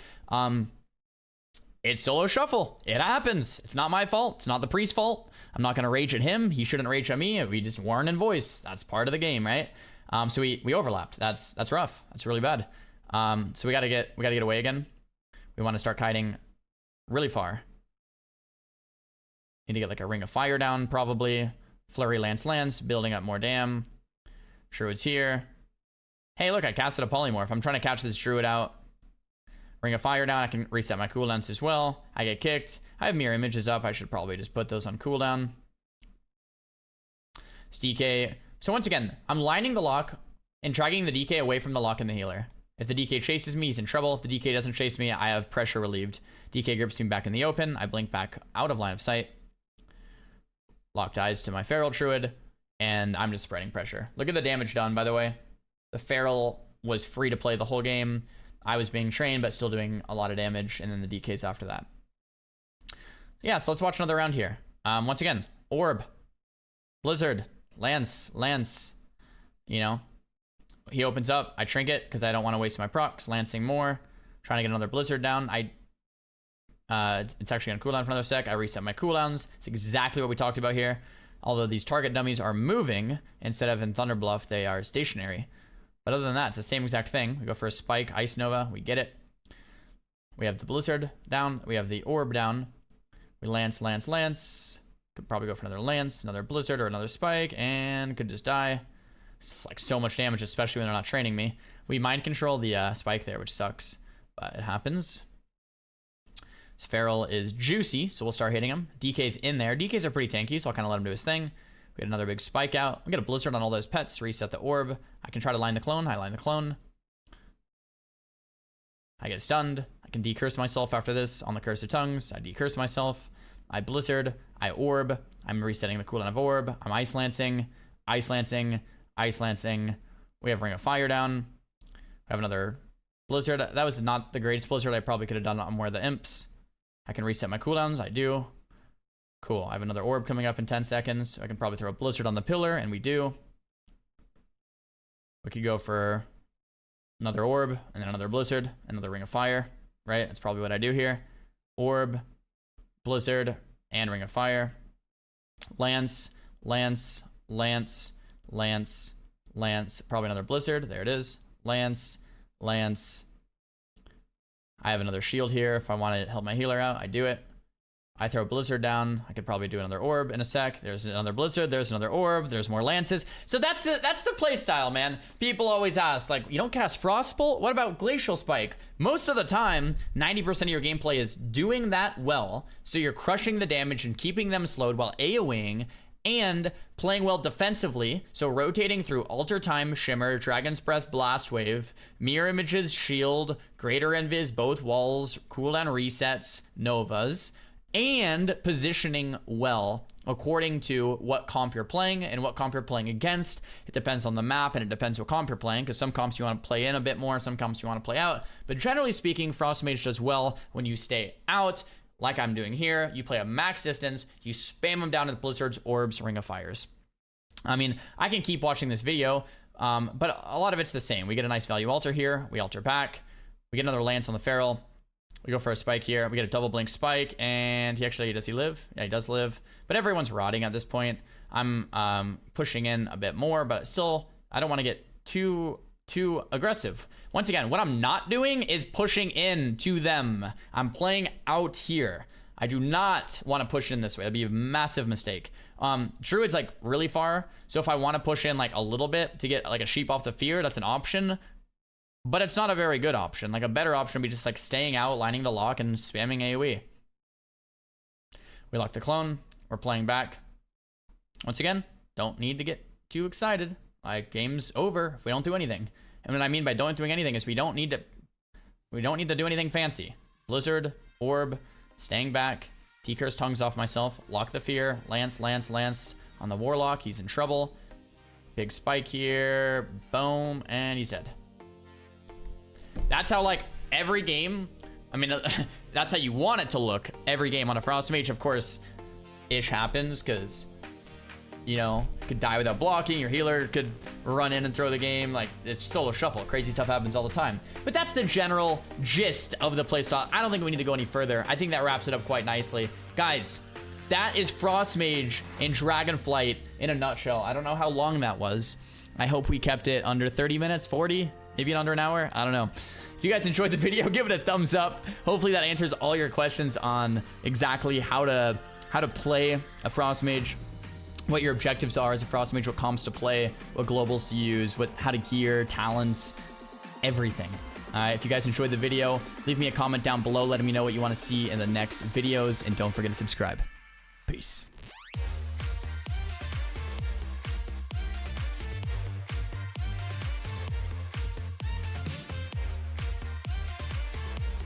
It's solo shuffle. It happens. It's not my fault. It's not the priest's fault. I'm not going to rage at him. He shouldn't rage at me. We just weren't in voice. That's part of the game, right? So we overlapped. That's rough. That's really bad. So we gotta get away again. We want to start kiting really far. Need to get like a Ring of Fire down, probably. Flurry, Lance, building up more dam. Druid's here. Hey, look, I casted a polymorph. I'm trying to catch this druid out. Ring of Fire down. I can reset my cooldowns as well. I get kicked. I have mirror images up. I should probably just put those on cooldown. It's DK. So once again, I'm lining the lock and dragging the DK away from the lock and the healer. If the DK chases me, he's in trouble. If the DK doesn't chase me, I have pressure relieved. DK grips me back in the open. I blink back out of line of sight. Locked eyes to my feral druid. And I'm just spreading pressure. Look at the damage done, by the way. The feral was free to play the whole game. I was being trained, but still doing a lot of damage. And then the DKs after that. Yeah, so let's watch another round here. Once again, Orb. Blizzard. Lance. You know. He opens up. I trinket because I don't want to waste my procs. Lancing more. Trying to get another Blizzard down. It's actually going to cooldown for another sec. I reset my cooldowns. It's exactly what we talked about here. Although these target dummies are moving, instead of in Thunder Bluff, they are stationary. But other than that, it's the same exact thing. We go for a spike, Ice Nova, we get it. We have the Blizzard down, we have the Orb down. We Lance. Could probably go for another Lance, another Blizzard, or another spike, and could just die. It's like so much damage, especially when they're not training me. We mind control the spike there, which sucks, but it happens. Feral is juicy, so we'll start hitting him. DK's in there. DKs are pretty tanky, so I'll kind of let him do his thing. We get another big spike out. We get a Blizzard on all those pets. Reset the orb. I can try to line the clone. I line the clone. I get stunned. I can decurse myself after this on the Curse of Tongues. I decurse myself. I Blizzard. I orb. I'm resetting the cooldown of orb. I'm Ice Lancing. We have Ring of Fire down. We have another Blizzard. That was not the greatest Blizzard. I probably could have done on more of the imps. I can reset my cooldowns. I do. Cool. I have another orb coming up in 10 seconds. I can probably throw a Blizzard on the pillar, and we do. We could go for another orb, and then another Blizzard, another Ring of Fire, right? That's probably what I do here. Orb, Blizzard, and Ring of Fire. Lance, Lance, Lance, Lance, Lance. Probably another Blizzard. There it is. Lance, Lance. I have another shield here. If I want to help my healer out, I do it. I throw Blizzard down. I could probably do another orb in a sec. There's another Blizzard. There's another orb. There's more lances. So that's the play style, man. People always ask, like, you don't cast Frostbolt? What about Glacial Spike? Most of the time, 90% of your gameplay is doing that well. So you're crushing the damage and keeping them slowed while AoEing and playing well defensively. So rotating through Alter Time, Shimmer, Dragon's Breath, Blast Wave, Mirror Images, Shield, Greater Invis, both walls, cooldown resets, Novas, and positioning well according to what comp you're playing and what comp you're playing against. It depends on the map and it depends what comp you're playing, because some comps you want to play in a bit more, some comps you want to play out. But generally speaking, Frost Mage does well when you stay out, like I'm doing here. You play a max distance, you spam them down with Blizzards, Orbs, Ring of Fires. I mean, I can keep watching this video, but a lot of it's the same. We get a nice value altar here, we alter back, we get another Lance on the Feral. We go for a spike here. We get a double blink spike, and does he live? Yeah, he does live. But everyone's rotting at this point. I'm pushing in a bit more, but still, I don't want to get too aggressive. Once again, what I'm not doing is pushing in to them. I'm playing out here. I do not want to push in this way. That'd be a massive mistake. Druid's like really far, so if I want to push in like a little bit to get like a sheep off the field, that's an option. But it's not a very good option. Like a better option would be just like staying out, lining the lock, and spamming AoE. We lock the clone. We're playing back. Once again, don't need to get too excited. Like, game's over if we don't do anything. And what I mean by don't doing anything is we don't need to do anything fancy. Blizzard, Orb, staying back, T-Curse tongues off myself, lock the fear, Lance, Lance, Lance on the Warlock. He's in trouble. Big spike here, boom, and he's dead. That's how, like, every game, I mean, that's how you want it to look every game on a Frost Mage. Of course, ish happens because, you know, could die without blocking. Your healer could run in and throw the game. Like, it's solo shuffle. Crazy stuff happens all the time. But that's the general gist of the playstyle. I don't think we need to go any further. I think that wraps it up quite nicely. Guys, that is Frost Mage in Dragonflight in a nutshell. I don't know how long that was. I hope we kept it under 30 minutes, 40, maybe under an hour. I don't know. If you guys enjoyed the video, give it a thumbs up. Hopefully that answers all your questions on exactly how to play a Frost Mage, what your objectives are as a Frost Mage, what comps to play, what globals to use, how to gear, talents, everything. If you guys enjoyed the video, leave me a comment down below letting me know what you want to see in the next videos, and don't forget to subscribe. Peace.